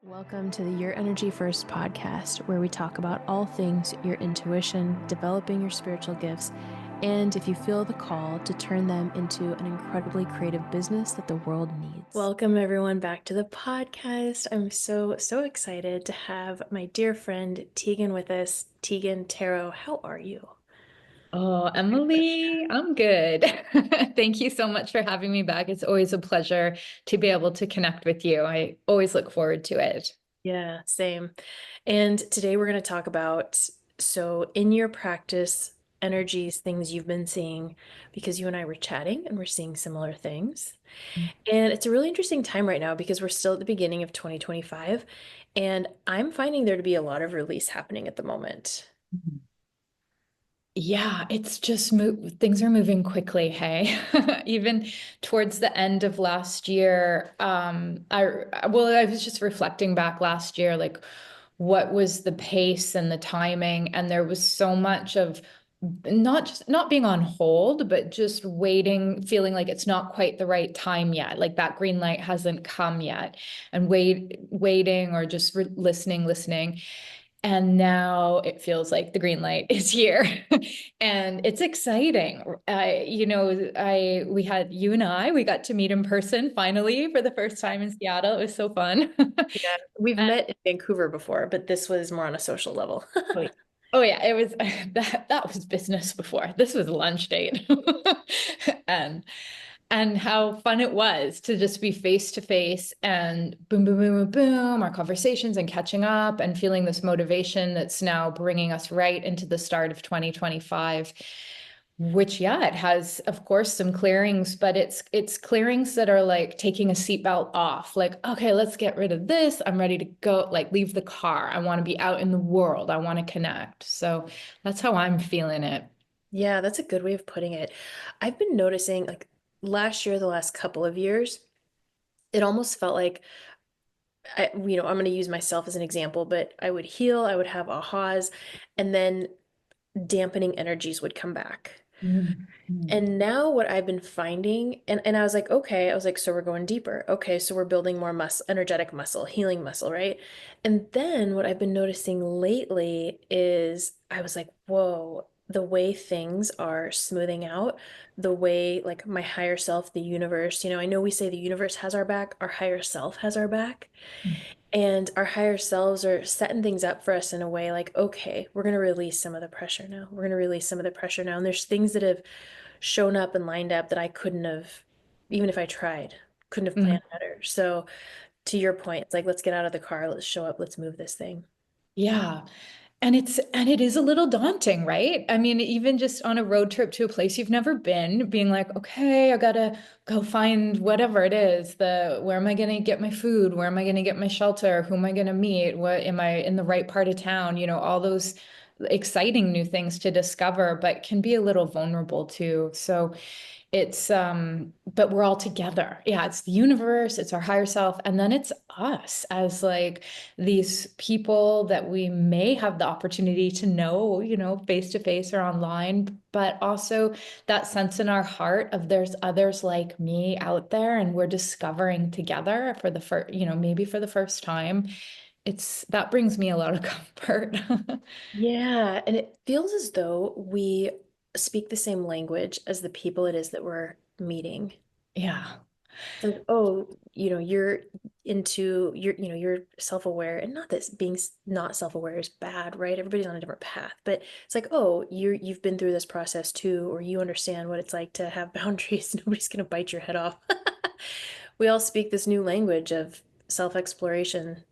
Welcome to the Your Energy First podcast, where we talk about all things your intuition, developing your spiritual gifts, and if you feel the call to turn them into an incredibly creative business that the world needs. Welcome everyone back to the podcast. I'm so excited to have my dear friend Tegan with us. Tegan Tarot, how are you? Oh, Emily, I'm good. Thank you so much for having me back. It's always a pleasure to be able to connect with you. I always look forward to it. Yeah, same. And today we're going to talk about, so in your practice, energies, things you've been seeing, because you and I were chatting and we're seeing similar things. And it's a really interesting time right now because we're still at the beginning of 2025, and I'm finding there to be a lot of release happening at the moment. Yeah, it's just things are moving quickly, hey. Even towards the end of last year, I was just reflecting back last year, like what was the pace and the timing, and there was so much of not being on hold, but just waiting, feeling like it's not quite the right time yet, like that green light hasn't come yet, and waiting or just listening. And now it feels like the green light is here and it's exciting. We had you and we got to meet in person finally for the first time in Seattle. It was so fun. Yeah, we've And, met in Vancouver before, but this was more on a social level. oh, yeah. Oh yeah, it was that was business before. This was a lunch date. and and how fun it was to just be face to face and boom, boom, boom, boom, boom, our conversations and catching up and feeling this motivation that's now bringing us right into the start of 2025, which, yeah, it has, of course, some clearings, but it's clearings that are like taking a seatbelt off, like, okay, let's get rid of this. I'm ready to go, like leave the car. I want to be out in the world. I want to connect. So that's how I'm feeling it. Yeah, that's a good way of putting it. I've been noticing like last year, the last couple of years, it almost felt like I'm going to use myself as an example, but I would heal, I would have ahas, and then dampening energies would come back. Mhm. And now what I've been finding, and I was like, okay, I was like, so we're going deeper. Okay, so we're building more muscle, energetic muscle, healing muscle, right? And then what I've been noticing lately is I was like, whoa, the way things are smoothing out, the way like my higher self, the universe, I know we say the universe has our back, our higher self has our back. And our higher selves are setting things up for us in a way like, okay, we're going to release some of the pressure now. We're going to release some of the pressure now. And there's things that have shown up and lined up that I couldn't have, even if I tried, couldn't have Mhm. planned better. So to your point, it's like, let's get out of the car, let's show up, let's move this thing. Yeah. And it is a little daunting, right? I mean, even just on a road trip to a place you've never been, being like, okay, I gotta go find whatever it is, where am I gonna get my food? Where am I gonna get my shelter? Who am I gonna meet? What am I in the right part of town? All those exciting new things to discover, but can be a little vulnerable too. So but we're all together. Yeah, it's the universe, it's our higher self, and then it's us as like these people that we may have the opportunity to know, face to face or online, but also that sense in our heart of there's others like me out there, and we're discovering together for the first, maybe for the first time. It's that brings me a lot of comfort. Yeah, and it feels as though we speak the same language as the people it is that we're meeting. Yeah. It's like, oh, you're you're self-aware, and not that being not self-aware is bad, right? Everybody's on a different path, but it's like, oh, you've been through this process too, or you understand what it's like to have boundaries. Nobody's gonna bite your head off. We all speak this new language of self-exploration.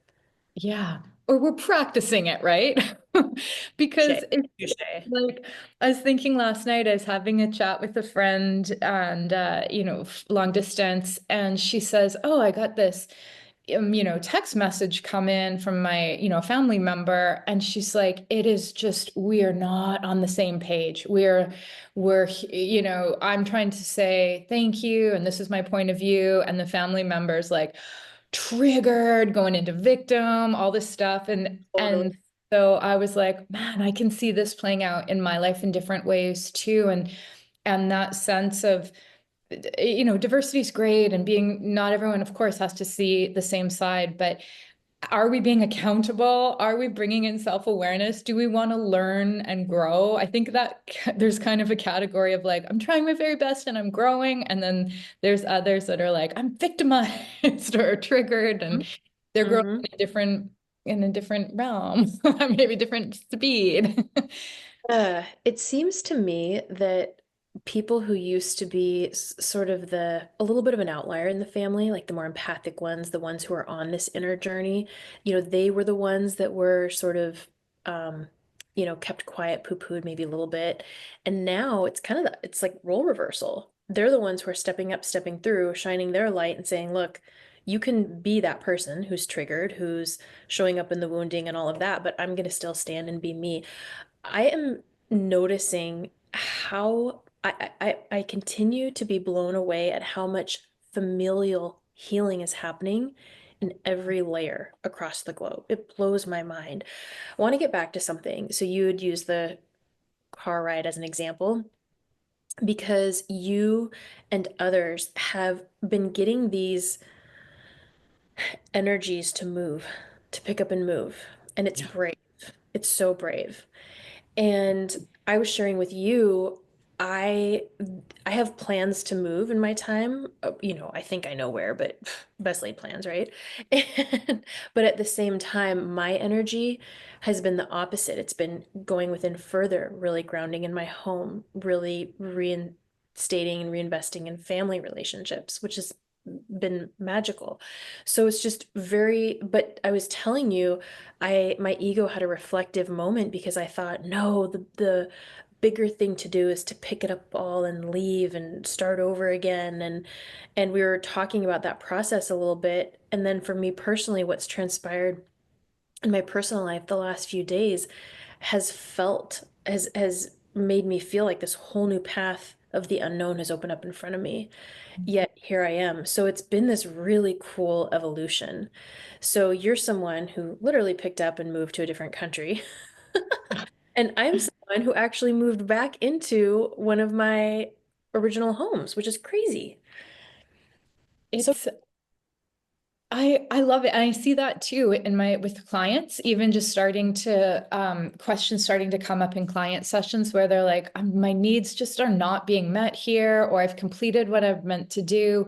Yeah. Or we're practicing it, right? Touche. Because it's Touche. like I was thinking last night, I was having a chat with a friend and long distance, and she says, "Oh, I got this text message come in from my, family member." And she's like, it is just, we are not on the same page. I'm trying to say thank you, and this is my point of view. And the family member's like triggered, going into victim, all this stuff. And Totally. so I was like, man, I can see this playing out in my life in different ways too. And that sense of diversity is great, and being not everyone, of course, has to see the same side, but are we being accountable? Are we bringing in self-awareness? Do we want to learn and grow? I think that there's kind of a category of like, I'm trying my very best and I'm growing. And then there's others that are like, I'm victimized or triggered and they're growing Mm-hmm. in a different realm, maybe different speed. It seems to me that people who used to be sort of a little bit of an outlier in the family, like the more empathic ones, the ones who are on this inner journey, they were the ones that were sort of, um, kept quiet, poo-pooed maybe a little bit. And now it's kind of, it's like role reversal. They're the ones who are stepping up, stepping through, shining their light and saying, look, you can be that person who's triggered, who's showing up in the wounding and all of that, but I'm going to still stand and be me. I am noticing how I continue to be blown away at how much familial healing is happening in every layer across the globe. It blows my mind. I want to get back to something. So you would use the car ride as an example because you and others have been getting these energies to move, to pick up and move. And it's Yeah. brave. It's so brave. And I was sharing with you, I I have plans to move in my time. I think I know where, but best laid plans, right? And, but at the same time, my energy has been the opposite. It's been going within further, really grounding in my home, really reinstating and reinvesting in family relationships, which has been magical. So it's just but I was telling you, my ego had a reflective moment because I thought, no, the bigger thing to do is to pick it up all and leave and start over again. And we were talking about that process a little bit. And then for me personally, what's transpired in my personal life the last few days has made me feel like this whole new path of the unknown has opened up in front of me. Yet here I am. So it's been this really cool evolution. So you're someone who literally picked up and moved to a different country. And I'm someone who actually moved back into one of my original homes, which is crazy. So It's I love it. And I see that too in my with clients, even just starting to questions starting to come up in client sessions where they're like, my needs just are not being met here, or I've completed what I've meant to do.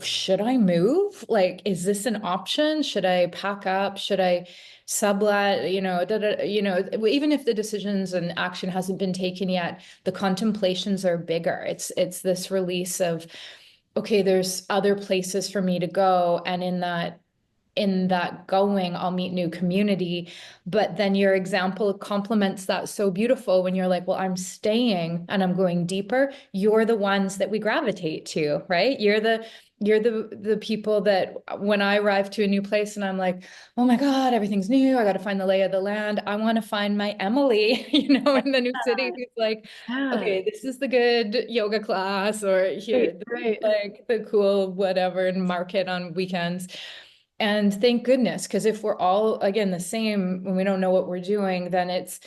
Should I move? Like, is this an option? Should I pack up? Should I sublet? Even if the decisions and action hasn't been taken yet, the contemplations are bigger. It's this release of okay, there's other places for me to go. And in that going, I'll meet new community. But then your example complements that so beautiful when you're like, well, I'm staying and I'm going deeper. You're the ones that we gravitate to, right? You're the people that when I arrive to a new place and I'm like, oh my God, everything's new. I got to find the lay of the land. I want to find my Emily, in the new city who's like, yeah, okay, this is the good yoga class, or here, right, this is right, like the cool whatever and market on weekends. And thank goodness, because if we're all again the same when we don't know what we're doing, then it's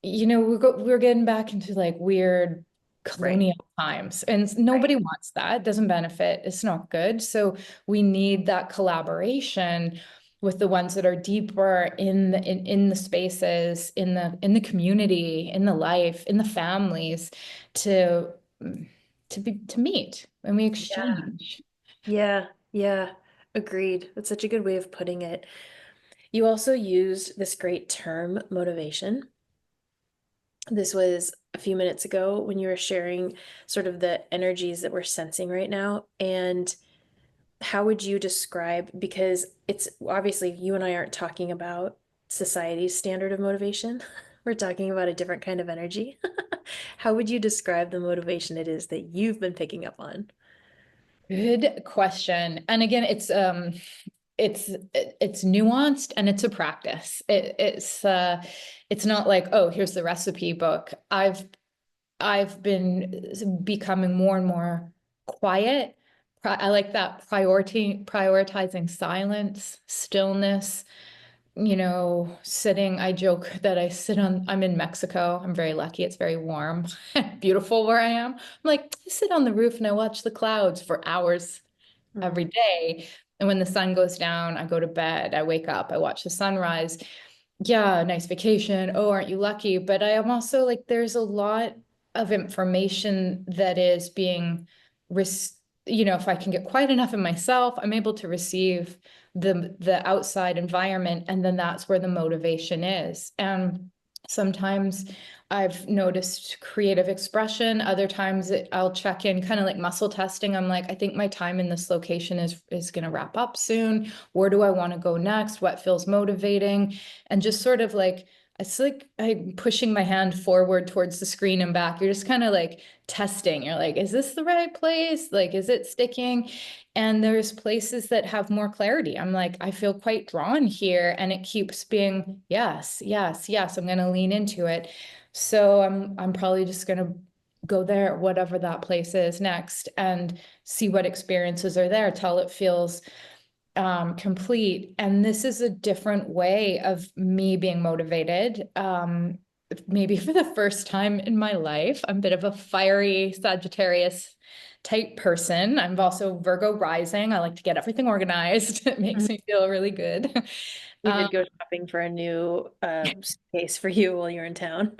we're getting back into like weird right. colonial times, and Right. nobody wants that. It doesn't benefit. It's not good. So we need that collaboration with the ones that are deeper in the spaces, in the community, in the life, in the families, to to meet and we Yeah, exchange. yeah, yeah. Agreed. That's such a good way of putting it. You also used this great term, motivation. This was a few minutes ago when you were sharing sort of the energies that we're sensing right now. And how would you describe, because it's obviously you and I aren't talking about society's standard of motivation. We're talking about a different kind of energy. How would you describe the motivation it is that you've been picking up on? Good question. And again, it's nuanced and it's a practice. It's not like, oh, here's the recipe book. I've been becoming more and more quiet. I like that prioritizing silence, stillness, sitting. I joke that I'm in Mexico. I'm very lucky. It's very warm, beautiful where I am. I'm like, I sit on the roof and I watch the clouds for hours every Mm. day. And when the sun goes down, I go to bed, I wake up, I watch the sunrise. Yeah, nice vacation. Oh, aren't you lucky? But I am also like, there's a lot of information that is being, if I can get quiet enough in myself, I'm able to receive the outside environment, and then that's where the motivation is. And sometimes I've noticed creative expression. Other times I'll check in, kind of like muscle testing. I'm like, I think my time in this location is going to wrap up soon. Where do I want to go next? What feels motivating? And just sort of like, it's like I'm pushing my hand forward towards the screen and back. You're just kind of like testing. You're like, is this the right place? Like, is it sticking? And there's places that have more clarity. I'm like, I feel quite drawn here. And it keeps being, yes, yes, yes, I'm going to lean into it. So I'm probably just going to go there, whatever that place is next, and see what experiences are there till it feels complete. And this is a different way of me being motivated. Maybe for the first time in my life, I'm a bit of a fiery Sagittarius type person. I'm also Virgo rising. I like to get everything organized. It makes Mhm. me feel really good. We did go shopping for a new space for you while you're in town.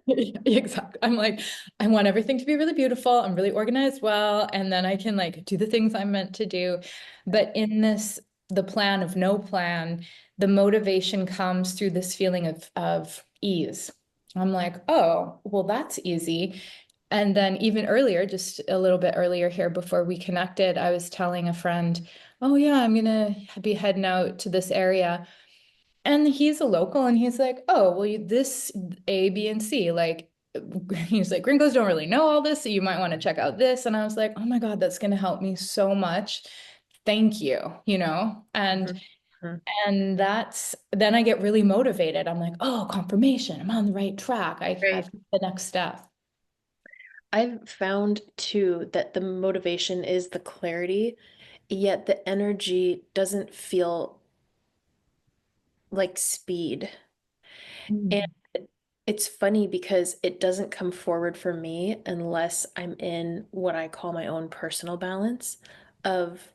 Exactly. I'm like, I want everything to be really beautiful. I'm really organized well, and then I can like do the things I'm meant to do. But in this, the plan of no plan, the motivation comes through this feeling of ease. I'm like, oh, well, that's easy. And then even earlier, just a little bit earlier here before we connected, I was telling a friend, oh yeah, I'm gonna be heading out to this area. And he's a local, and he's like, oh, well, this A, B, and C, like, he's like, gringos don't really know all this, so you might want to check out this. And I was like, oh my God, that's going to help me so much. Thank you, Mhm. Mhm. and that's then I get really motivated. I'm like, oh, confirmation, I'm on the right track. I've Right. hit the next step. I've found too that the motivation is the clarity, yet the energy doesn't feel like speed. And Mm, it's funny because it doesn't come forward for me unless I'm in what I call my own personal balance of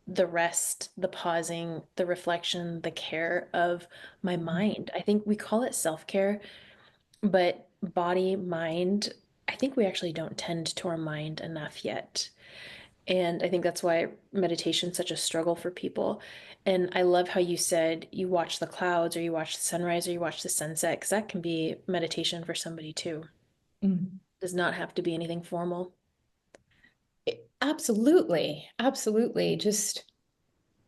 the rest, the pausing, the reflection, the care of my mind. I think we call it self-care, but body, mind, I think we actually don't tend to our mind enough yet. And I think that's why meditation's such a struggle for people. And I love how you said you watch the clouds or you watch the sunrise or you watch the sunset, because that can be meditation for somebody too. mm. It does not have to be anything formal. Absolutely, absolutely. Just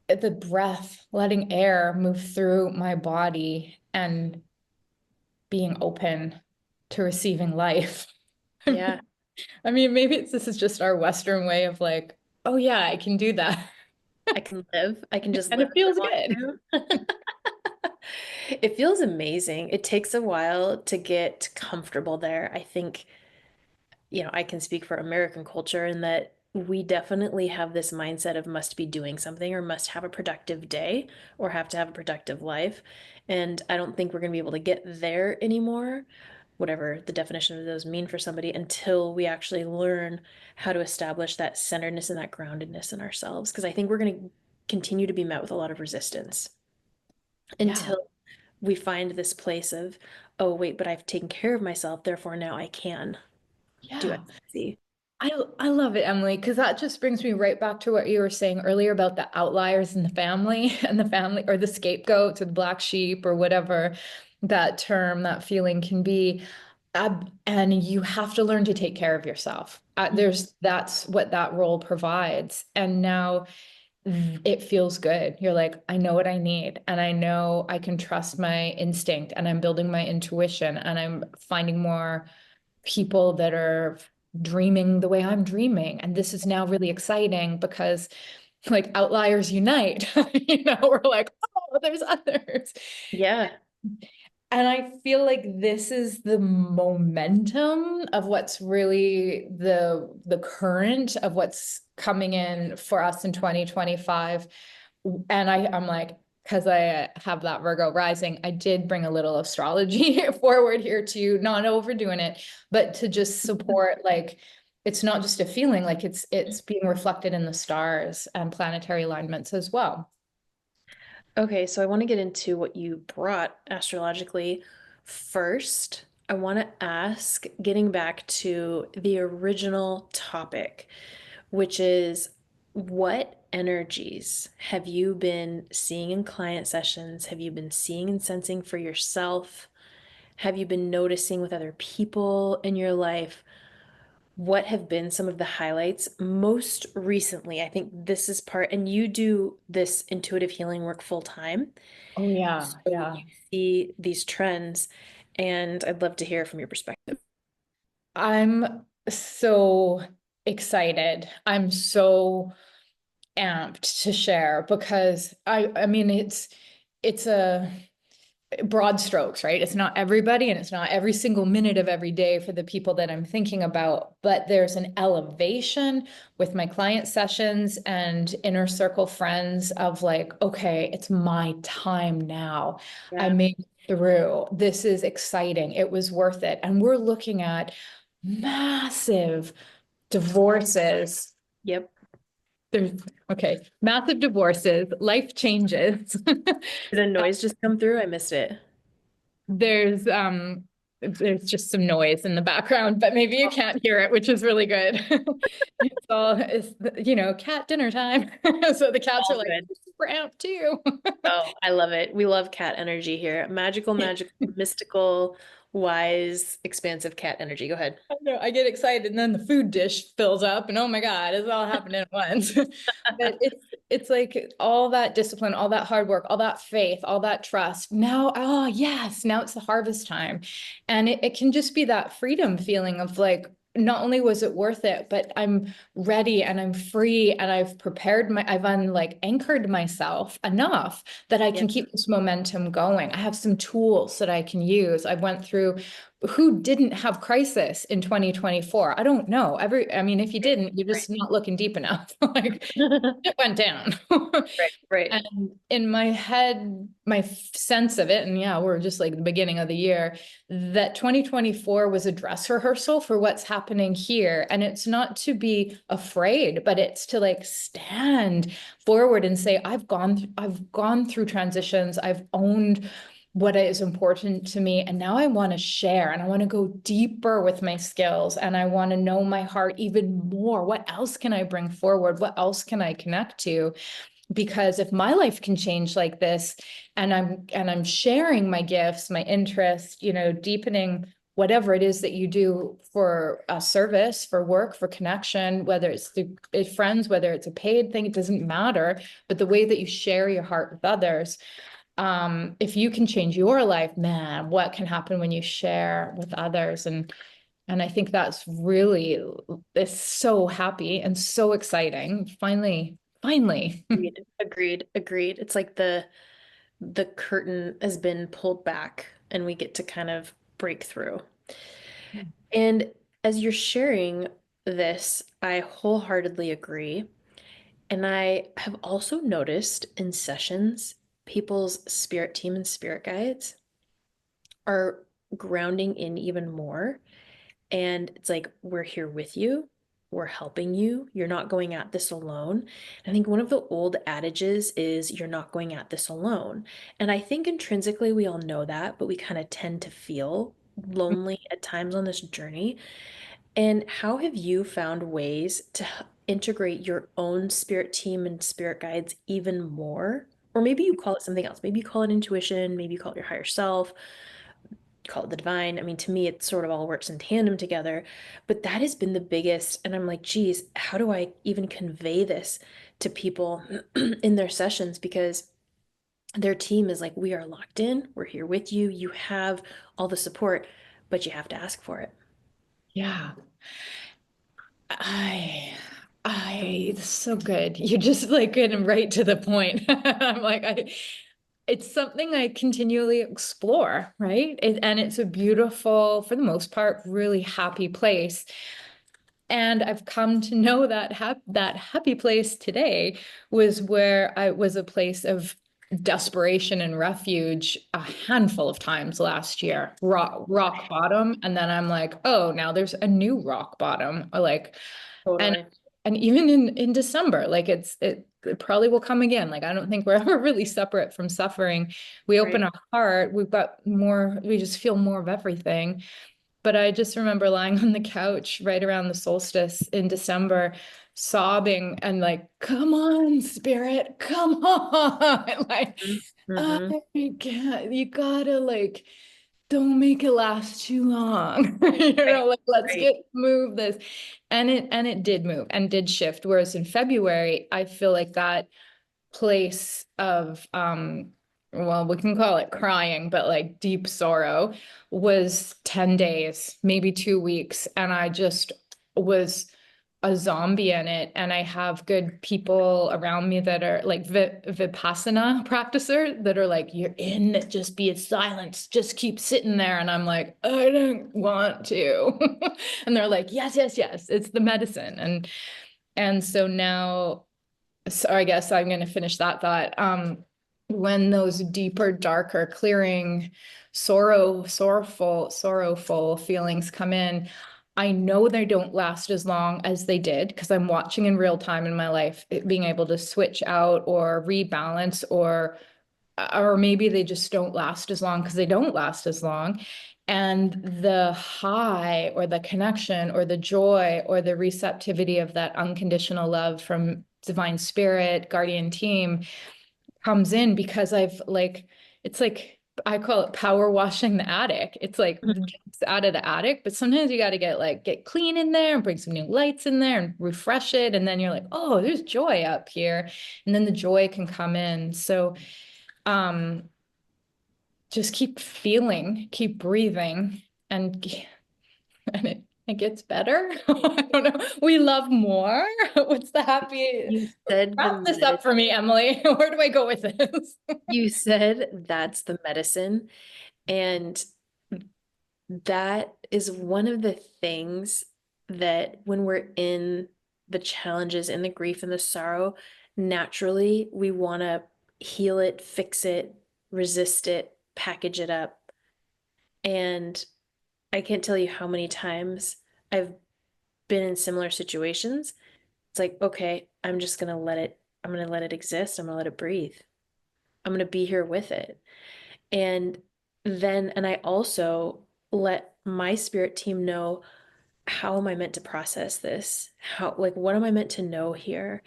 the breath, letting air move through my body and being open to receiving life. Yeah, I mean, maybe this is just our Western way of like, oh yeah, I can do that. I can live. I can just And live it if I feels want good. to. It feels amazing. It takes a while to get comfortable there. I think I can speak for American culture in that we definitely have this mindset of must be doing something or must have a productive day or have to have a productive life. And I don't think we're going to be able to get there anymore, whatever the definition of those mean for somebody, until we actually learn how to establish that centeredness and that groundedness in ourselves. Because I think we're going to continue to be met with a lot of resistance Yeah. until we find this place of, oh, wait, but I've taken care of myself, therefore now I can do Yeah. XYZ. I love it, Emily, because that just brings me right back to what you were saying earlier about the outliers in the family and the family or the scapegoats or the black sheep or whatever that term, that feeling can be. And you have to learn to take care of yourself. That's what that role provides. And now it feels good. You're like, I know what I need, and I know I can trust my instinct, and I'm building my intuition, and I'm finding more people that are dreaming the way I'm dreaming. And this is now really exciting because like outliers unite, we're like, oh, there's others. Yeah. And I feel like this is the momentum of what's really the current of what's coming in for us in 2025. And I'm like, because I have that Virgo rising, I did bring a little astrology forward here too, not overdoing it, but to just support like it's not just a feeling, like it's being reflected in the stars and planetary alignments as well. Okay, so I want to get into what you brought astrologically. First, I want to ask, getting back to the original topic, which is what energies have you been seeing in client sessions? Have you been seeing and sensing for yourself? Have you been noticing with other people in your life? What have been some of the highlights most recently? I think this is part, and you do this intuitive healing work full time. Oh yeah, So yeah. you see these trends, and I'd love to hear from your perspective. I'm so excited. I'm so amped to share because I mean it's a broad strokes, right? It's not everybody and it's not every single minute of every day for the people that I'm thinking about, but there's an elevation with my client sessions and inner circle friends of like, okay, it's my time now. I Yeah. made it through. This is exciting. It was worth it. And we're looking at massive divorces. Yep. There's okay, massive divorces, life changes. Did a noise just come through? I missed it. There's there's just some noise in the background, but maybe you can't hear it, which is really good. It's all it's cat dinner time. So the cats are All like good. super amped too. Oh, I love it. We love cat energy here. Magical, magical, mystical, wise, expansive cat energy. Go ahead. I know, I get excited and then the food dish fills up and oh my God, it's all happening at once. But it's like all that discipline, all that hard work, all that faith, all that trust. Now, oh yes, now it's the harvest time. And it can just be that freedom feeling of like, not only was it worth it, but I'm ready and I'm free and I've anchored myself enough that I Yeah. can keep this momentum going. I have some tools that I can use. I went through who didn't have crisis in 2024? I don't know. I mean, if you didn't, you're Right. just not looking deep enough. Like it went down. Right. Right. And in my head, my sense of it, and yeah, we're just like the beginning of the year, that 2024 was a dress rehearsal for what's happening here. And it's not to be afraid, but it's to like stand forward and say, I've gone through transitions. I've owned what is important to me. And now I want to share and I want to go deeper with my skills and I want to know my heart even more. What else can I bring forward? What else can I connect to? Because if my life can change like this and I'm sharing my gifts, my interests, deepening whatever it is that you do for a service, for work, for connection, whether it's through friends, whether it's a paid thing, it doesn't matter. But the way that you share your heart with others, if you can change your life, man, what can happen when you share with others? And I think that's really, it's so happy and so exciting. Finally. Agreed. Agreed. Agreed. It's like the curtain has been pulled back and we get to kind of break through. And as you're sharing this, I wholeheartedly agree. And I have also noticed in sessions, people's spirit team and spirit guides are grounding in even more. And it's like, we're here with you. We're helping you. You're not going at this alone. I think one of the old adages is you're not going at this alone. And I think intrinsically we all know that, but we kind of tend to feel lonely at times on this journey. And how have you found ways to integrate your own spirit team and spirit guides even more? Or maybe you call it something else. Maybe you call it intuition, maybe you call it your higher self, call it the divine. I mean, to me, it sort of all works in tandem together. But that has been the biggest. And I'm like, geez, how do I even convey this to people in their sessions? Because their team is like, we are locked in, we're here with you, you have all the support, but you have to ask for it. Yeah. I, it's so good. You're just like getting right to the point. I'm like, it's something I continually explore, right? And it's a beautiful, for the most part, really happy place. And I've come to know that that happy place today was where I was a place of desperation and refuge a handful of times last year, rock bottom. And then I'm like, oh, now there's a new rock bottom. Like, and Totally. and even in December, like it probably will come again. Like I don't think we're ever really separate from suffering. We open Right. our heart, we've got more, we just feel more of everything. But I just remember lying on the couch right around the solstice in December, sobbing and like, come on, spirit, come on. Like, I Mm-hmm. can't, you gotta like, don't make it last too long. Right. Like let's Right. get move this. And it did move and did shift. Whereas in February, I feel like that place of well, we can call it crying, but like deep sorrow was 10 days, maybe 2 weeks. And I just was a zombie in it. And I have good people around me that are like Vipassana practicer that are like, you're in it, just be in silence, just keep sitting there. And I'm like, I don't want to. And they're like, yes, yes, yes, it's the medicine. And so now, so I guess I'm going to finish that thought. When those deeper, darker, clearing, sorrowful feelings come in, I know they don't last as long as they did because I'm watching in real time in my life, it being able to switch out or rebalance, or maybe they just don't last as long because they don't last as long. And the high or the connection or the joy or the receptivity of that unconditional love from divine spirit, guardian team comes in because I've like, it's like, I call it power washing the attic. It's like the junk's out of the attic, but sometimes you got to get clean in there and bring some new lights in there and refresh it. And then you're like, oh, there's joy up here. And then the joy can come in. So, um, just keep feeling, keep breathing, and and it gets better. I don't know. We love more. What's the happy? You said the Wrap this up for me, medicine. Emily. Where do I go with this? You said that's the medicine. And that is one of the things that when we're in the challenges and the grief and the sorrow, naturally we want to heal it, fix it, resist it, package it up. And I can't tell you how many times I've been in similar situations. It's like, okay, I'm going to let it exist. I'm going to let it breathe. I'm going to be here with it. And and I also let my spirit team know, how am I meant to process this? Like, what am I meant to know here?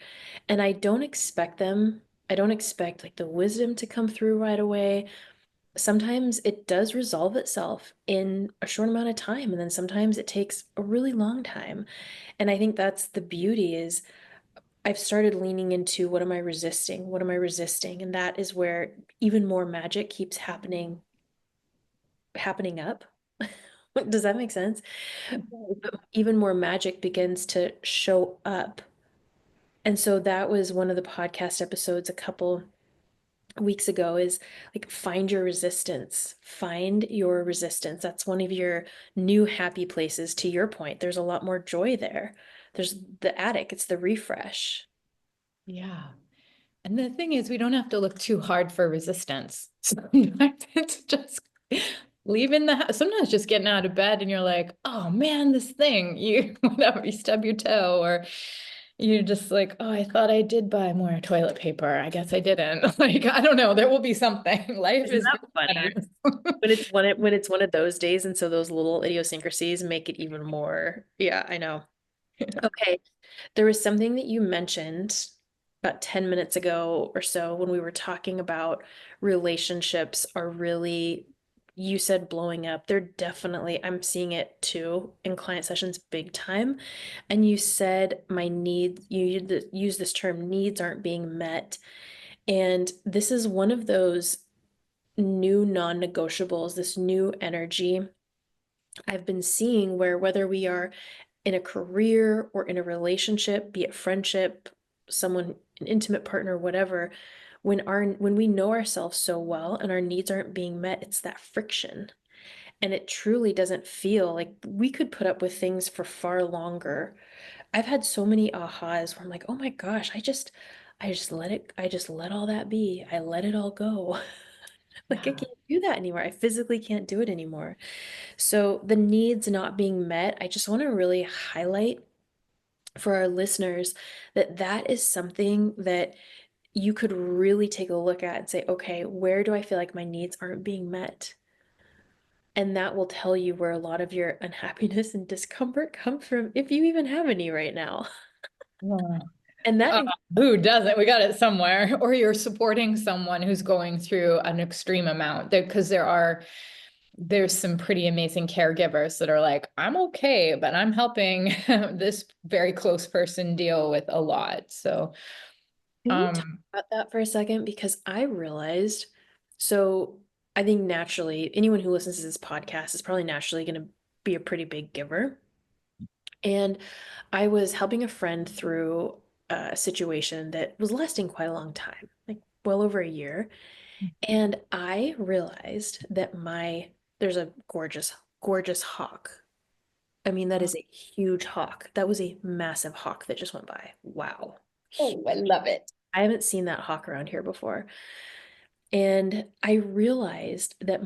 And I don't expect like the wisdom to come through right away. Sometimes it does resolve itself in a short amount of time, and then sometimes it takes a really long time. And I think that's the beauty is I've started leaning into, what am I resisting? What am I resisting? And that is where even more magic keeps happening up. Does that make sense? Even more magic begins to show up. And so that was one of the podcast episodes a couple weeks ago, is like, find your resistance. Find your resistance. That's one of your new happy places. To your point, there's a lot more joy there. There's the attic, it's the refresh. Yeah. And the thing is, we don't have to look too hard for resistance. Sometimes it's just leaving the house. Sometimes just getting out of bed and you're like, oh man, this thing, you whatever, you stub your toe, or you're just like, oh, I thought I did buy more toilet paper. I guess I didn't. Like, I don't know. There will be something. Life Isn't is that funny? better. When it's one of those days, and so those little idiosyncrasies make it even more. Yeah, I know. Okay. There was something that you mentioned about 10 minutes ago or so when we were talking about relationships are really, you said blowing up. They're definitely, I'm seeing it too in client sessions big time. And you said my needs, you use this term, needs aren't being met. And this is one of those new non-negotiables, this new energy I've been seeing, where whether we are in a career or in a relationship, be it friendship, someone, an intimate partner, whatever, when we know ourselves so well and our needs aren't being met, it's that friction. And it truly doesn't feel like we could put up with things for far longer. I've had so many ahas where I'm like, oh my gosh, I just let all that be. I let it all go. Like I Yeah. can't do that anymore. I physically can't do it anymore. So the needs not being met, I just want to really highlight for our listeners that that is something that you could really take a look at and say, okay, where do I feel like my needs aren't being met? And that will tell you where a lot of your unhappiness and discomfort comes from, if you even have any right now. Yeah. And that, Uh, who doesn't? We got it somewhere. Or you're supporting someone who's going through an extreme amount. Because there's some pretty amazing caregivers that are like, I'm okay, but I'm helping this very close person deal with a lot. So, can we talk um, about that for a second? Because I realized, so I think naturally, anyone who listens to this podcast is probably naturally going to be a pretty big giver. And I was helping a friend through a situation that was lasting quite a long time, like well over a year. And I realized that there's a gorgeous, gorgeous hawk. I mean, that is a huge hawk. That was a massive hawk that just went by. Wow. oh, I love it. I haven't seen that hawk around here before. And I realized that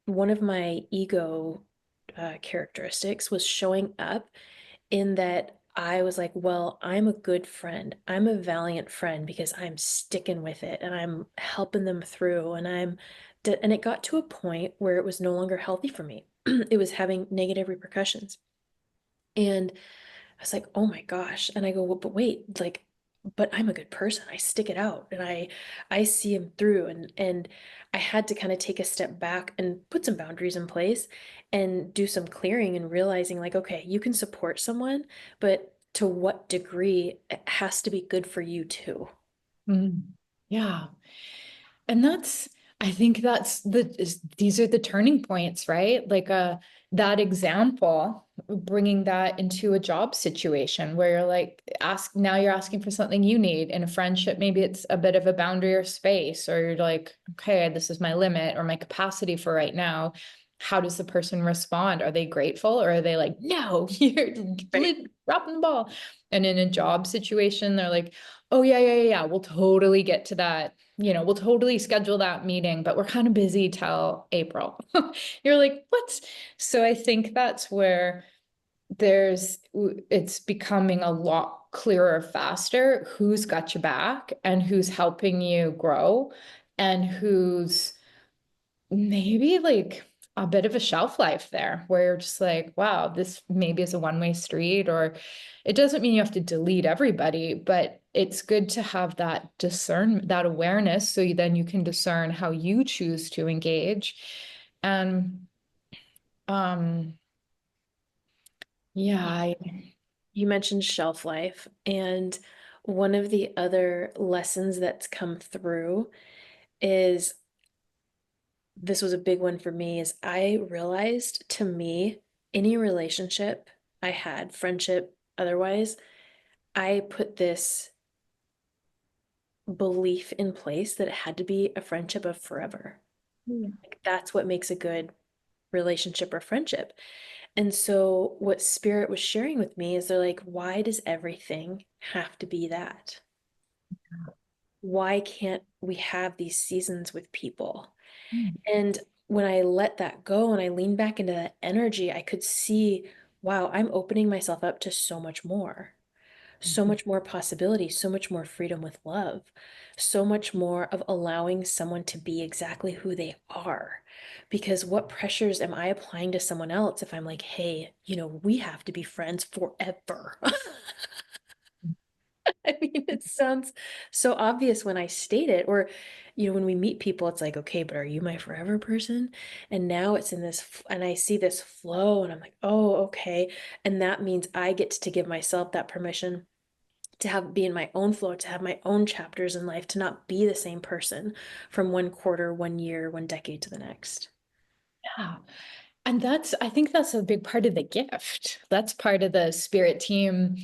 one of my ego characteristics was showing up in that I was like, well, I'm a good friend. I'm a valiant friend because I'm sticking with it and I'm helping them through. And it got to a point where it was no longer healthy for me. It was having negative repercussions. And I was like, oh my gosh. And I go, well, but wait, like, but I'm a good person. I stick it out and I see him through and I had to kind of take a step back and put some boundaries in place and do some clearing and realizing like, okay, you can support someone, but to what degree it has to be good for you too. Mm. Yeah. And I think these are the turning points, right? Like that example, bringing that into a job situation where you're like, now you're asking for something you need in a friendship. Maybe it's a bit of a boundary or space, or you're like, okay, this is my limit or my capacity for right now. How does the person respond? Are they grateful or are they like, no, you're Right. dropping the ball? And in a job situation, they're like, oh, yeah, we'll totally get to that, we'll totally schedule that meeting, but we're kind of busy till April. You're like, what? So I think that's where it's becoming a lot clearer faster who's got your back and who's helping you grow and who's maybe like a bit of a shelf life there where you're just like, wow, this maybe is a one-way street, or it doesn't mean you have to delete everybody, but it's good to have that that awareness so then you can discern how you choose to engage. And um yeah, You mentioned shelf life, and one of the other lessons that's come through is this was a big one for me is I realized to me, any relationship I had, friendship, otherwise, I put this belief in place that it had to be a friendship of forever. Like that's what makes a good relationship or friendship. And so what Spirit was sharing with me is they're like, why does everything have to be that? Why can't we have these seasons with people? And when I let that go and I lean back into that energy, I could see, wow, I'm opening myself up to so much more possibility, so much more freedom with love, so much more of allowing someone to be exactly who they are. Because what pressures am I applying to someone else if I'm like, hey, we have to be friends forever? I mean, it sounds so obvious when I state it, or, when we meet people, it's like, okay, but are you my forever person? And now it's in and I see this flow, and I'm like, oh, okay. And that means I get to give myself that permission to be in my own flow, to have my own chapters in life, to not be the same person from one quarter, one year, one decade to the next. yeah. And I think that's a big part of the gift. That's part of the spirit team,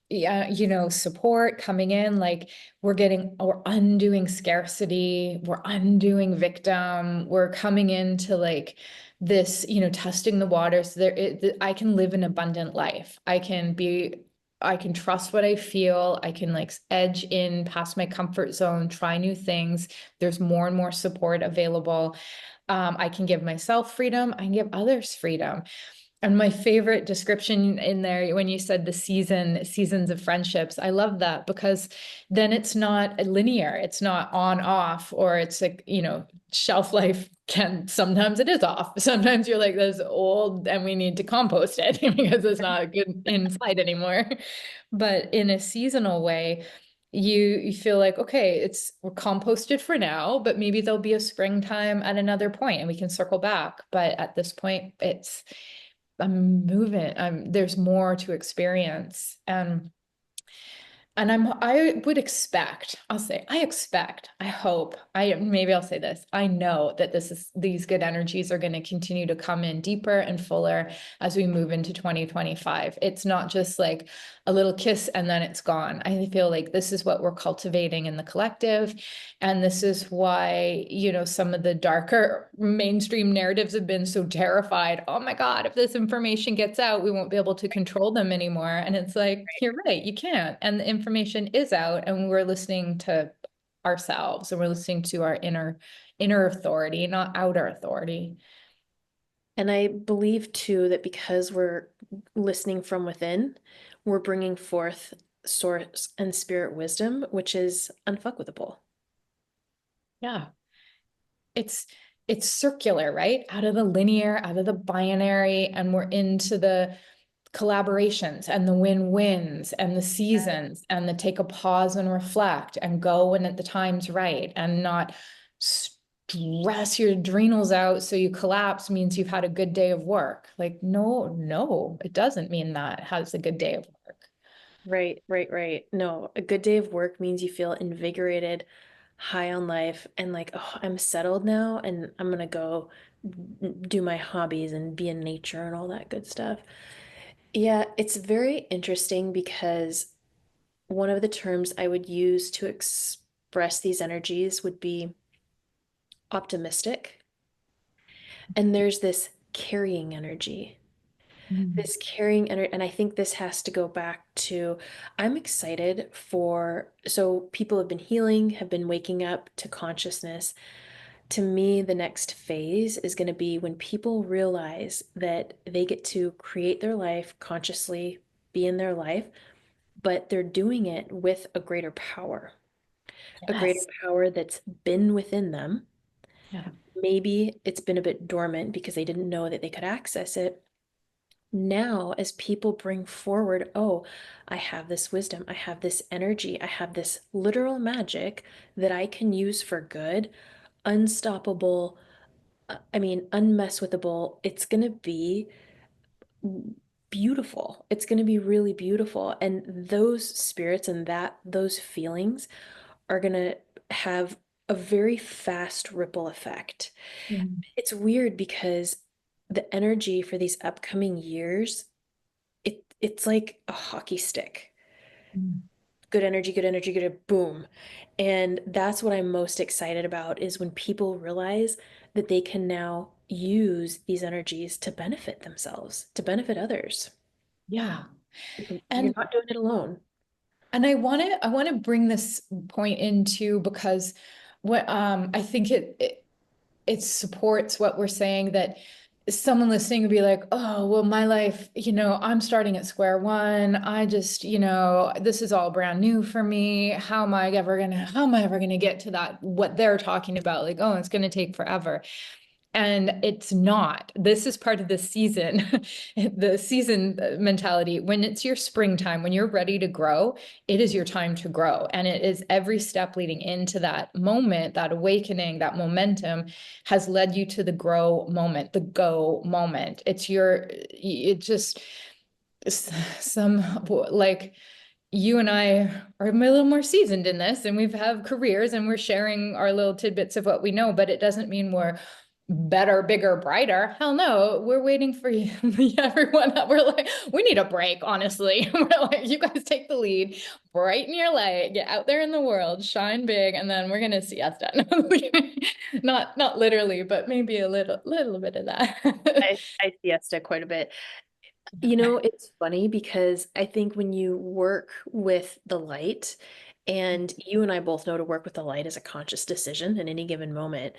yeah, support coming in. Like we're undoing scarcity, we're undoing victim, we're coming into like this, testing the waters. I can live an abundant life. I can be I can trust what I feel. I can like edge in past my comfort zone, try new things. There's more and more support available. I can give myself freedom. I can give others freedom. And my favorite description in there, when you said the seasons of friendships, I love that because then it's not linear. It's not on off, or it's like, shelf life can sometimes it is off. Sometimes you're like, this old and we need to compost it because it's not good inside anymore. But in a seasonal way, you feel like, okay, we're composted for now, but maybe there'll be a springtime at another point and we can circle back. But at this point, I'm moving. There's more to experience. And I would expect, I hope, maybe I'll say this. I know that these good energies are going to continue to come in deeper and fuller as we move into 2025. It's not just like a little kiss and then it's gone. I feel like this is what we're cultivating in the collective. And this is why, some of the darker mainstream narratives have been so terrified. Oh my God, if this information gets out, we won't be able to control them anymore. And it's like, you're right, you can't. And the information is out, and we're listening to ourselves, and we're listening to our inner authority, not outer authority. And I believe too that because we're listening from within, we're bringing forth source and spirit wisdom, which is unfuckwithable. Yeah. It's it's circular, right? Out of the linear, out of the binary, and we're into the collaborations and the win-wins and the seasons and the take a pause and reflect and go when at the time's right, and not stress your adrenals out so you collapse means you've had a good day of work. Like, no, it doesn't mean that has a good day of work. Right, right, right. No, a good day of work means you feel invigorated, high on life, and like, oh, I'm settled now, and I'm gonna go do my hobbies and be in nature and all that good stuff. Yeah, it's very interesting because one of the terms I would use to express these energies would be optimistic. And there's this carrying energy. Mm. This carrying energy, and I think this has to go back to I'm excited so people have been healing, have been waking up to consciousness. To me, the next phase is going to be when people realize that they get to create their life consciously, be in their life, but they're doing it with a greater Yes. power that's been within them. Yeah. Maybe it's been a bit dormant because they didn't know that they could access it. Now, as people bring forward, oh, I have this wisdom, I have this energy, I have this literal magic that I can use for good, unstoppable, I mean, unmesswithable. It's going to be beautiful. It's going to be really beautiful. And those spirits and those feelings are going to have a very fast ripple effect. Mm. It's weird because the energy for these upcoming years, it's like a hockey stick. Mm. Good energy, good, boom. And that's what I'm most excited about is when people realize that they can now use these energies to benefit themselves, to benefit others. Yeah. You're And not doing it alone. I want to bring this point into because what I think it supports what we're saying, that someone listening would be like, oh, well, my life, I'm starting at square one. I just, this is all brand new for me. How am I ever gonna get to that, what they're talking about? Like, oh, it's gonna take forever. And it's not. This is part of the season, the season mentality. When it's your springtime, when you're ready to grow, it is your time to grow. And it is every step leading into that moment, that awakening, that momentum has led you to the grow moment, the go moment. It just, some like, you and I are a little more seasoned in this, and we've have careers and we're sharing our little tidbits of what we know, but it doesn't mean we're better, bigger, brighter. Hell no, we're waiting for you, everyone. We're like, we need a break, honestly. We're like, you guys take the lead, brighten your light, get out there in the world, shine big, and then we're gonna see us done. Not literally, but maybe a little bit of that. I siesta quite a bit. It's funny because I think when you work with the light, and you and I both know to work with the light is a conscious decision in any given moment,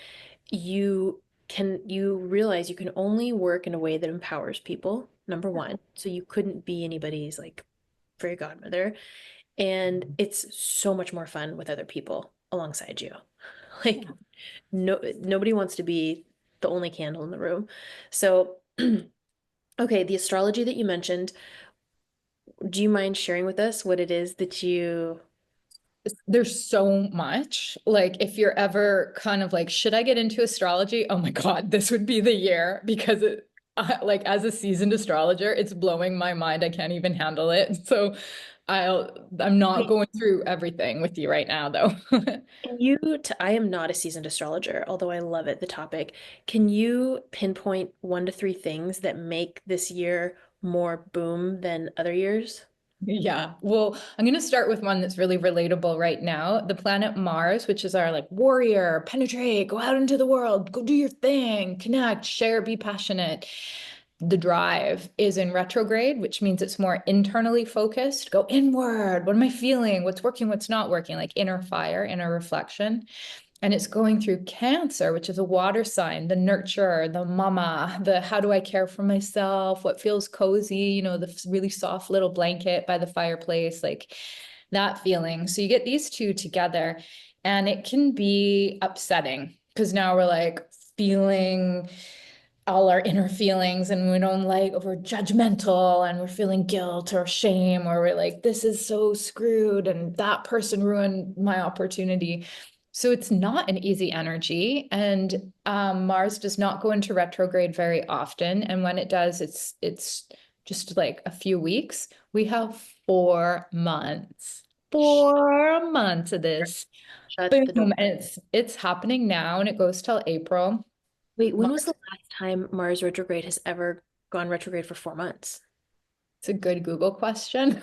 you realize you can only work in a way that empowers people, number one. So you couldn't be anybody's like fairy godmother. And it's so much more fun with other people alongside you. Like nobody wants to be the only candle in the room. So okay, the astrology that you mentioned, do you mind sharing with us what it is that you There's so much. Like, if you're ever kind of like, should I get into astrology? Oh my God, this would be the year because like, as a seasoned astrologer, it's blowing my mind. I can't even handle it. So I'm not Wait, going through everything with you right now, though. I am not a seasoned astrologer, although I love it, the topic. Can you pinpoint 1 to 3 things that make this year more boom than other years? Yeah. Well, I'm going to start with one that's really relatable right now. The planet Mars, which is our like warrior, penetrate, go out into the world, go do your thing, connect, share, be passionate. The drive is in retrograde, which means it's more internally focused. Go inward. What am I feeling? What's working? What's not working? Like inner fire, inner reflection. And it's going through Cancer, which is a water sign, the nurturer, the mama, the how do I care for myself, what feels cozy, the really soft little blanket by the fireplace, like that feeling. So you get these two together, and it can be upsetting because now we're like feeling all our inner feelings, and we don't like, we're judgmental and we're feeling guilt or shame, or we're like, this is so screwed and that person ruined my opportunity. So it's not an easy energy, and Mars does not go into retrograde very often, and when it does, it's just like a few weeks. We have 4 months, 4 months of this. Shut Boom, the door. and it's happening now, and it goes till April. Wait, when was Mars, the last time Mars retrograde has ever gone retrograde for 4 months? it's a good Google question.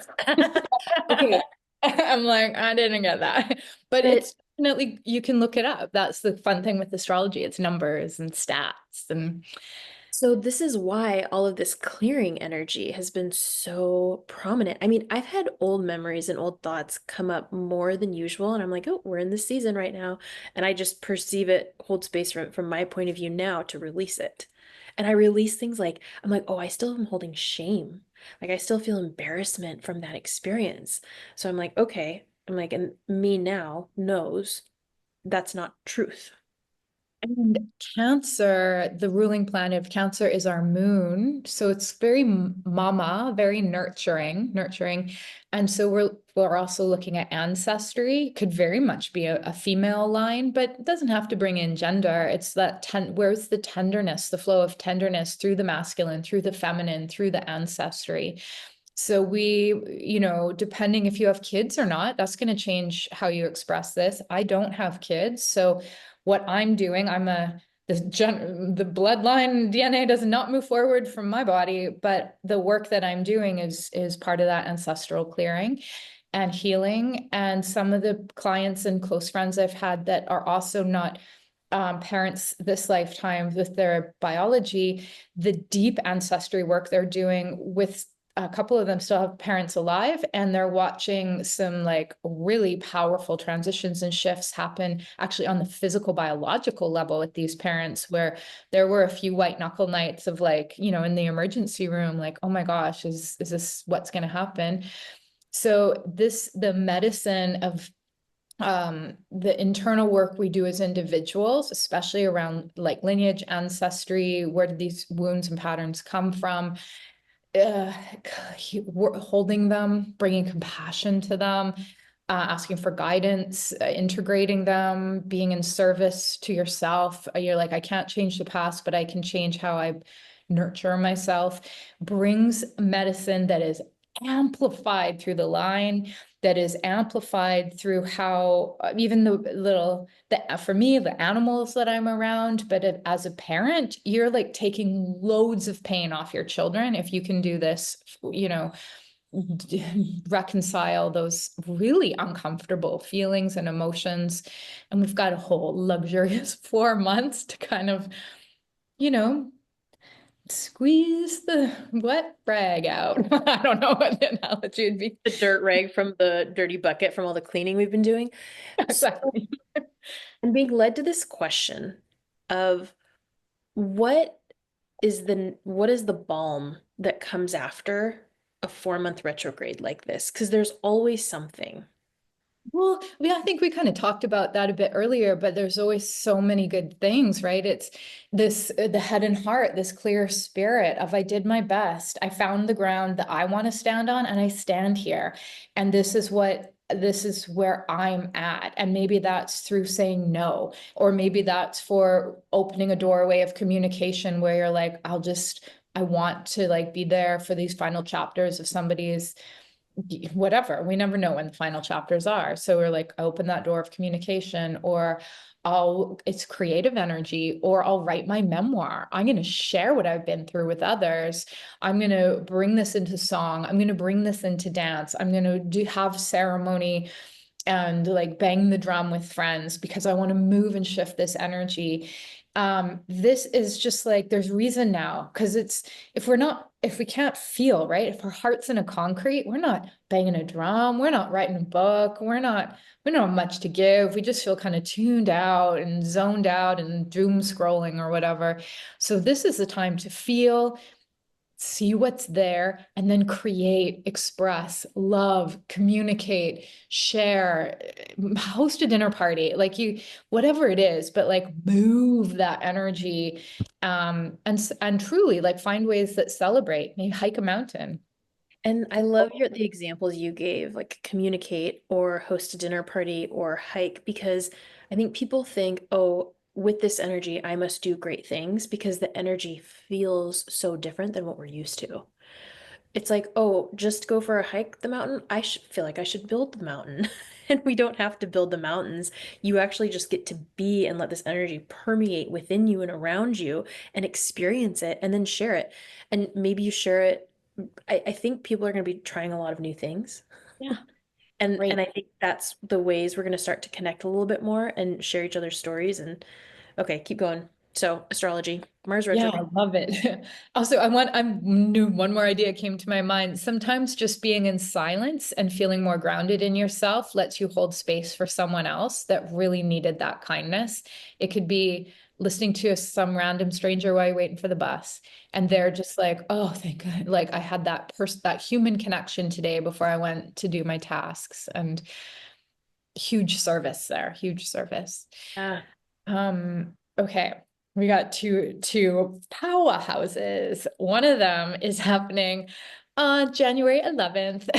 Okay, I'm like, I didn't get that. But but it's definitely, you can look it up. That's the fun thing with astrology. It's numbers and stats. And so this is why all of this clearing energy has been so prominent. I mean, I've had old memories and old thoughts come up more than usual, and I'm like, oh, we're in this season right now. And I just perceive it, hold space from my point of view now to release it. And I release things like, I'm like, oh, I still am holding shame. Like I still feel embarrassment from that experience. So I'm like, okay, I'm like, and me now knows that's not truth. And Cancer, the ruling planet of Cancer is our moon. So it's very mama, very nurturing. And so we're also looking at ancestry. Could very much be a female line, but it doesn't have to bring in gender. It's that where's the tenderness, the flow of tenderness through the masculine, through the feminine, through the ancestry. So depending if you have kids or not, that's going to change how you express this. I don't have kids, so what I'm doing, the bloodline DNA does not move forward from my body, but the work that I'm doing is part of that ancestral clearing and healing. And some of the clients and close friends I've had that are also not parents this lifetime with their biology, the deep ancestry work they're doing with a couple of them still have parents alive, and they're watching some like really powerful transitions and shifts happen actually on the physical biological level with these parents, where there were a few white knuckle nights of like, in the emergency room, like, oh my gosh, is this what's going to happen? So the medicine of the internal work we do as individuals, especially around like lineage, ancestry, where did these wounds and patterns come from, uh, holding them, bringing compassion to them, asking for guidance, integrating them, being in service to yourself. You're like, I can't change the past, but I can change how I nurture myself. Brings medicine that is amplified through the line, that is amplified through how even for me, the animals that I'm around, but as a parent, you're like taking loads of pain off your children if you can do this, reconcile those really uncomfortable feelings and emotions. And we've got a whole luxurious 4 months to kind of, you know, Squeeze the wet rag out. I don't know what the analogy would be. The dirt rag from the dirty bucket from all the cleaning we've been doing. So Exactly. I'm being led to this question of what what is the balm that comes after a 4 month retrograde like this? Because there's always something. Well, I think we kind of talked about that a bit earlier, but there's always so many good things, right? It's this, the head and heart, this clear spirit of I did my best. I found the ground that I want to stand on, and I stand here. And this is where I'm at. And maybe that's through saying no, or maybe that's for opening a doorway of communication where you're like, I want to like be there for these final chapters of somebody's whatever. We never know when the final chapters are. So we're like, open that door of communication, or it's creative energy, or I'll write my memoir. I'm going to share what I've been through with others. I'm going to bring this into song. I'm going to bring this into dance. I'm going to have ceremony and like bang the drum with friends because I want to move and shift this energy. This is just like there's reason now because if we can't feel, right? If our heart's in a concrete, we're not banging a drum, we're not writing a book, we don't have much to give. We just feel kind of tuned out and zoned out and doom scrolling or whatever. So this is the time to feel, see what's there, and then create, express, love, communicate, share, host a dinner party, like you, whatever it is, but like move that energy, and truly like find ways that celebrate, maybe hike a mountain. And I love the examples you gave, like communicate or host a dinner party or hike, because I think people think, oh, with this energy, I must do great things because the energy feels so different than what we're used to. It's like, oh, just go for a hike the mountain. I should feel like I should build the mountain. And we don't have to build the mountains. You actually just get to be and let this energy permeate within you and around you and experience it and then share it. And maybe you share it. I think people are going to be trying a lot of new things. Yeah, And great. I think that's the ways we're going to start to connect a little bit more and share each other's stories. And okay, keep going. So, astrology, Mars Yeah, I retrograde. love it. Also, I knew one more idea came to my mind. Sometimes just being in silence and feeling more grounded in yourself lets you hold space for someone else that really needed that kindness. It could be listening to some random stranger while you're waiting for the bus, and they're just like, "Oh, thank God. Like I had that human connection today before I went to do my tasks." And huge service there, huge service. Yeah, Okay. We got two powerhouses. One of them is happening on January 11th.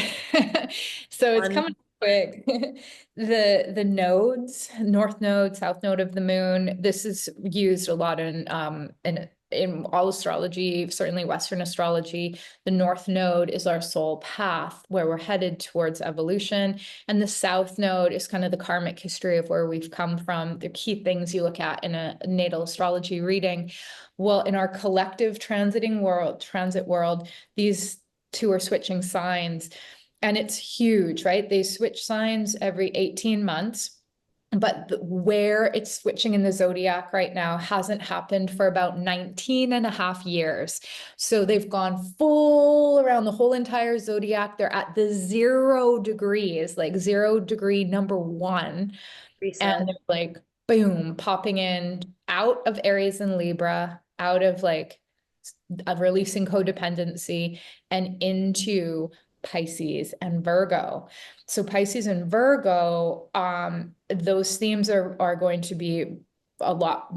So it's fun. coming quick. The nodes, north node, south node of the moon. This is used a lot in all astrology, certainly Western astrology. The north node is our soul path where we're headed towards evolution. And the South Node is kind of the karmic history of where we've come from, the key things you look at in a natal astrology reading. Well, in our collective transit world, these two are switching signs. And it's huge, right? They switch signs every 18 months. But where it's switching in the zodiac right now hasn't happened for about 19 and a half years. So they've gone full around the whole entire zodiac. They're at the 0 degrees, like 0 degree number one. And Reset. they're like, boom, popping in out of Aries and Libra, out of like of releasing codependency and into Pisces and Virgo. So Pisces and Virgo, those themes are going to be a lot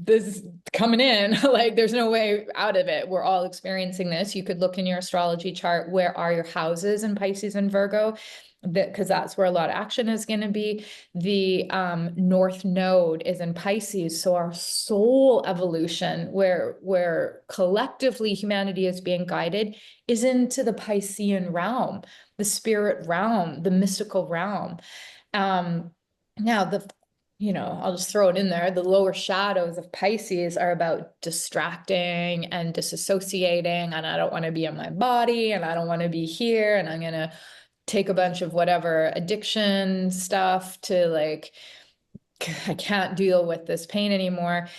this coming in. Like there's no way out of it. We're all experiencing this. You could look in your astrology chart, where are your houses in Pisces and Virgo? Because that's where a lot of action is going to be. The North Node is in Pisces, so our soul evolution, where collectively humanity is being guided, is into the Piscean realm, the spirit realm, the mystical realm. Um, Now I'll just throw it in there. The lower shadows of Pisces are about distracting and disassociating, and I don't want to be in my body, and I don't want to be here, and I'm gonna take a bunch of whatever addiction stuff to like, I can't deal with this pain anymore.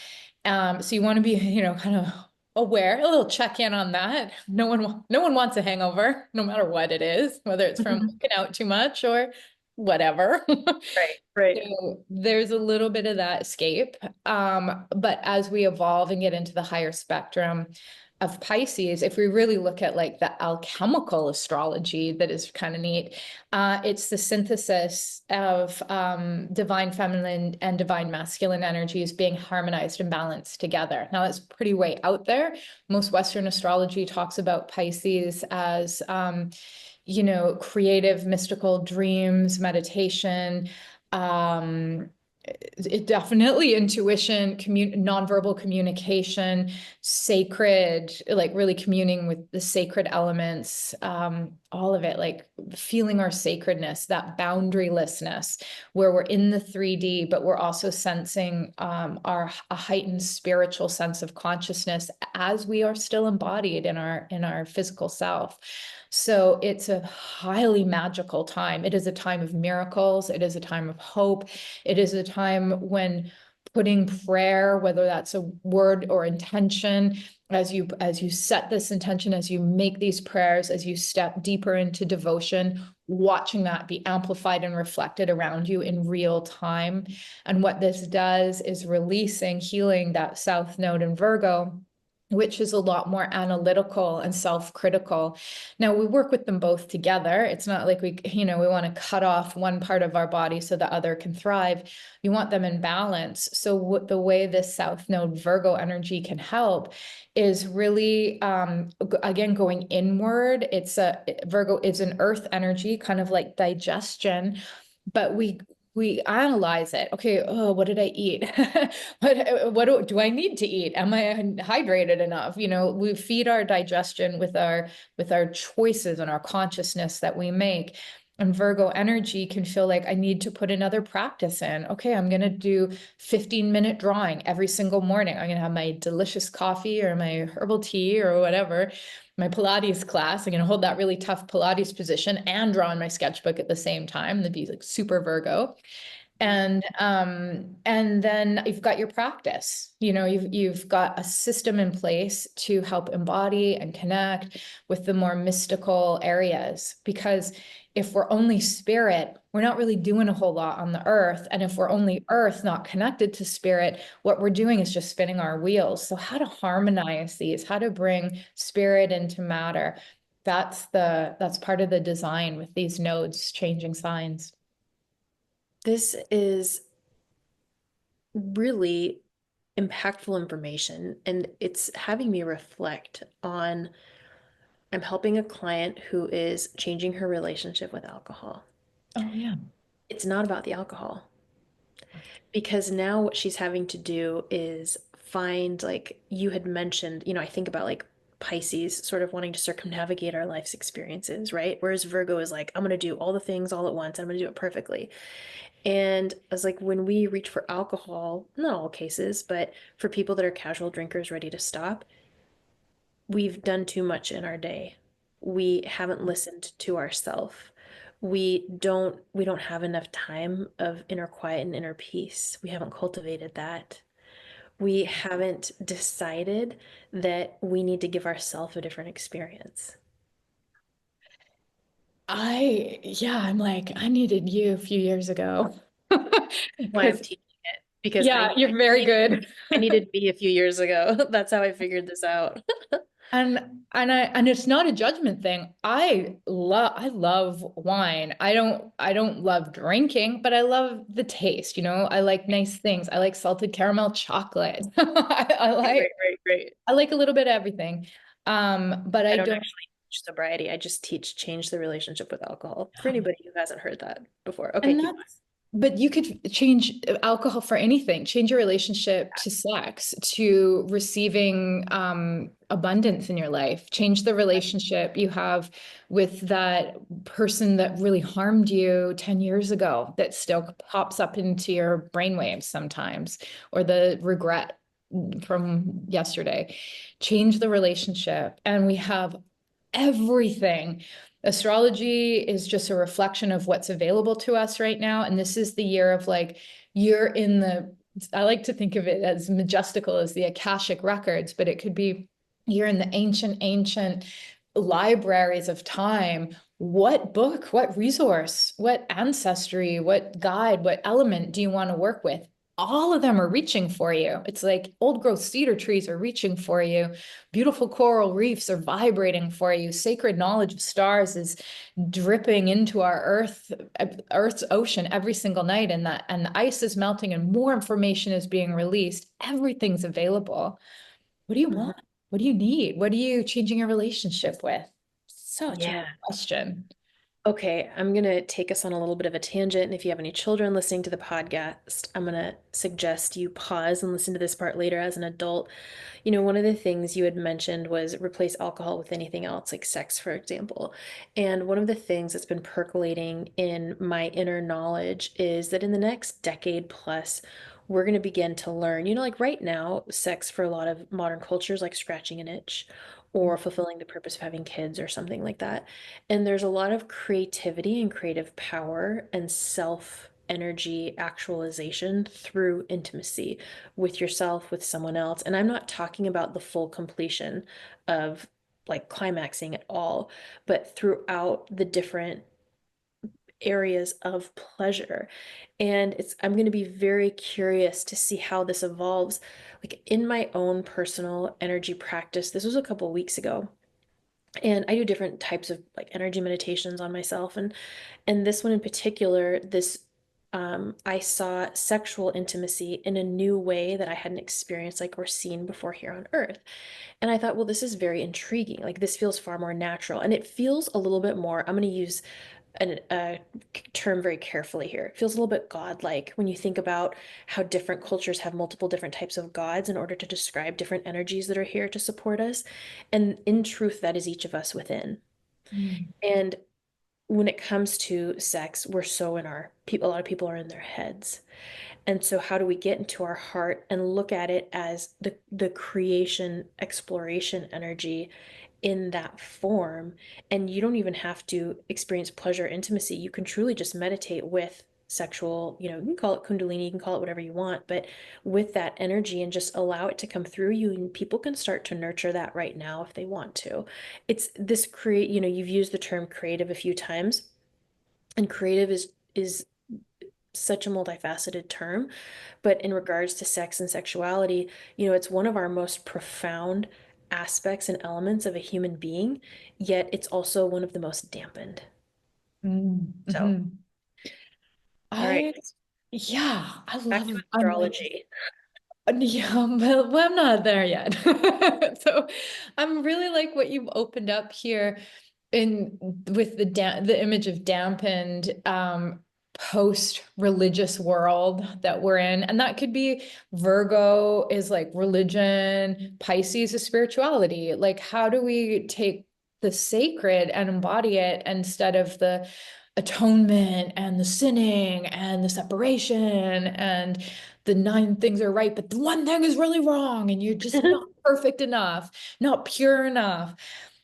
So you want to be, kind of aware, a little check in on that. No one wants a hangover, no matter what it is, whether it's from Mhm. working out too much or whatever. Right, right. So there's a little bit of that escape. But as we evolve and get into the higher spectrum of Pisces, if we really look at like the alchemical astrology, that is kind of neat. It's the synthesis of divine feminine and divine masculine energies being harmonized and balanced together. Now, that's pretty way out there. Most Western astrology talks about Pisces as creative, mystical dreams, meditation, um, it definitely intuition, nonverbal communication, sacred, like really communing with the sacred elements, all of it, like feeling our sacredness, that boundarylessness, where we're in the 3D, but we're also sensing a heightened spiritual sense of consciousness as we are still embodied in our physical self. So it's a highly magical time. It is a time of miracles. It is a time of hope. It is a time when putting prayer, whether that's a word or intention, as you set this intention, as you make these prayers, as you step deeper into devotion, watching that be amplified and reflected around you in real time. And what this does is releasing, healing that South Node in Virgo, which is a lot more analytical and self-critical. Now we work with them both together. It's not like we want to cut off one part of our body so the other can thrive. You want them in balance. So the way this South Node Virgo energy can help is really, again, going inward. Virgo is an earth energy, kind of like digestion, but we analyze it. Okay, oh, what did I eat? What do I need to eat? Am I hydrated enough? We feed our digestion with our choices and our consciousness that we make. And Virgo energy can feel like I need to put another practice in. Okay, I'm going to do 15-minute drawing every single morning. I'm going to have my delicious coffee or my herbal tea or whatever, my Pilates class. I'm going to hold that really tough Pilates position and draw in my sketchbook at the same time. That'd be like super Virgo. And then you've got your practice. You've got a system in place to help embody and connect with the more mystical areas, because if we're only spirit, we're not really doing a whole lot on the earth. And if we're only earth, not connected to spirit, what we're doing is just spinning our wheels. So how to harmonize these, how to bring spirit into matter, that's part of the design with these nodes changing signs. This is really impactful information, and it's having me reflect on I'm helping a client who is changing her relationship with alcohol. Oh yeah. It's not about the alcohol, because now what she's having to do is find, like you had mentioned, I think about like Pisces sort of wanting to circumnavigate our life's experiences, right? Whereas Virgo is like, I'm going to do all the things all at once. I'm going to do it perfectly. And I was like, when we reach for alcohol, not all cases, but for people that are casual drinkers ready to stop, we've done too much in our day. We haven't listened to ourselves. We don't have enough time of inner quiet and inner peace. We haven't cultivated that. We haven't decided that we need to give ourselves a different experience. Yeah, I'm like, I needed you a few years ago. Why I'm Because, teaching it, because yeah, you're very needed good. I needed me a few years ago. That's how I figured this out. And it's not a judgment thing. I love wine. I don't love drinking, but I love the taste, I like nice things. I like salted caramel chocolate. I Right, like right, right, right. I like a little bit of everything. But I I don't don't. actually teach sobriety. I just teach change the relationship with alcohol. For anybody who hasn't heard that before. Okay, And keep that's, but you could change alcohol for anything, change your relationship to sex, to receiving abundance in your life, change the relationship you have with that person that really harmed you 10 years ago that still pops up into your brainwaves sometimes, or the regret from yesterday. Change the relationship. And we have everything. Astrology is just a reflection of what's available to us right now. And this is the year of like, you're in the, I like to think of it as majestical as the Akashic records, but it could be you're in the ancient libraries of time. What book, what resource, what ancestry, what guide, what element do you want to work with? All of them are reaching for you. It's like old growth cedar trees are reaching for you. Beautiful coral reefs are vibrating for you. Sacred knowledge of stars is dripping into our Earth's ocean every single night, and the ice is melting and more information is being released. Everything's available. What do you Mhm. want? What do you need? What are you changing your relationship with? Such a Yeah. good question. Okay, I'm going to take us on a little bit of a tangent. And if you have any children listening to the podcast, I'm going to suggest you pause and listen to this part later as an adult. You know, one of the things you had mentioned was replace alcohol with anything else, like sex, for example. And one of the things that's been percolating in my inner knowledge is that in the next decade plus, we're going to begin to learn, you know, like right now, sex for a lot of modern cultures, like scratching an itch or fulfilling the purpose of having kids or something like that. And there's a lot of creativity and creative power and self energy actualization through intimacy with yourself, with someone else. And I'm not talking about the full completion of like climaxing at all, but throughout the different areas of pleasure. And I'm going to be very curious to see how this evolves. Like in my own personal energy practice, this was a couple weeks ago. And I do different types of like energy meditations on myself. And this one in particular, this I saw sexual intimacy in a new way that I hadn't experienced like or seen before here on Earth. And I thought, well, this is very intriguing. Like this feels far more natural. And it feels a little bit more, I'm going to use a term very carefully here. It feels a little bit godlike when you think about how different cultures have multiple different types of gods in order to describe different energies that are here to support us. And in truth, that is each of us within. Mm. And when it comes to sex, we're so in our people, a lot of people are in their heads. And so how do we get into our heart and look at it as the creation exploration energy in that form? And you don't even have to experience pleasure, intimacy. You can truly just meditate with sexual, you know, you can call it kundalini, you can call it whatever you want, but with that energy and just allow it to come through you, and people can start to nurture that right now if they want to. It's this create, you know, you've used the term creative a few times, and creative is such a multifaceted term, but in regards to sex and sexuality, you know, it's one of our most profound aspects and elements of a human being, yet it's also one of the most dampened. Mm. So, Mhm. all right, I, yeah, I back to love, I'm like, astrology. yeah, well, I'm not there yet. So I'm really like what you've opened up here in with the image of dampened post-religious world that we're in. And that could be Virgo is like religion, Pisces is spirituality. Like, how do we take the sacred and embody it instead of the atonement and the sinning and the separation and the nine things are right, but the one thing is really wrong, and you're just not perfect enough, not pure enough.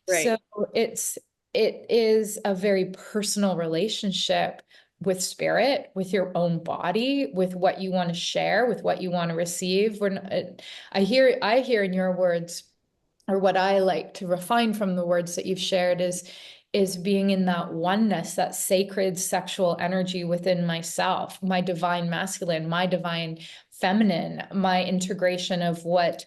So Right. it's it is a very personal relationship with spirit, with your own body, with what you want to share, with what you want to receive. I hear in your words, or what I like to refine from the words that you've shared is being in that oneness, that sacred sexual energy within myself, my divine masculine, my divine feminine, my integration of what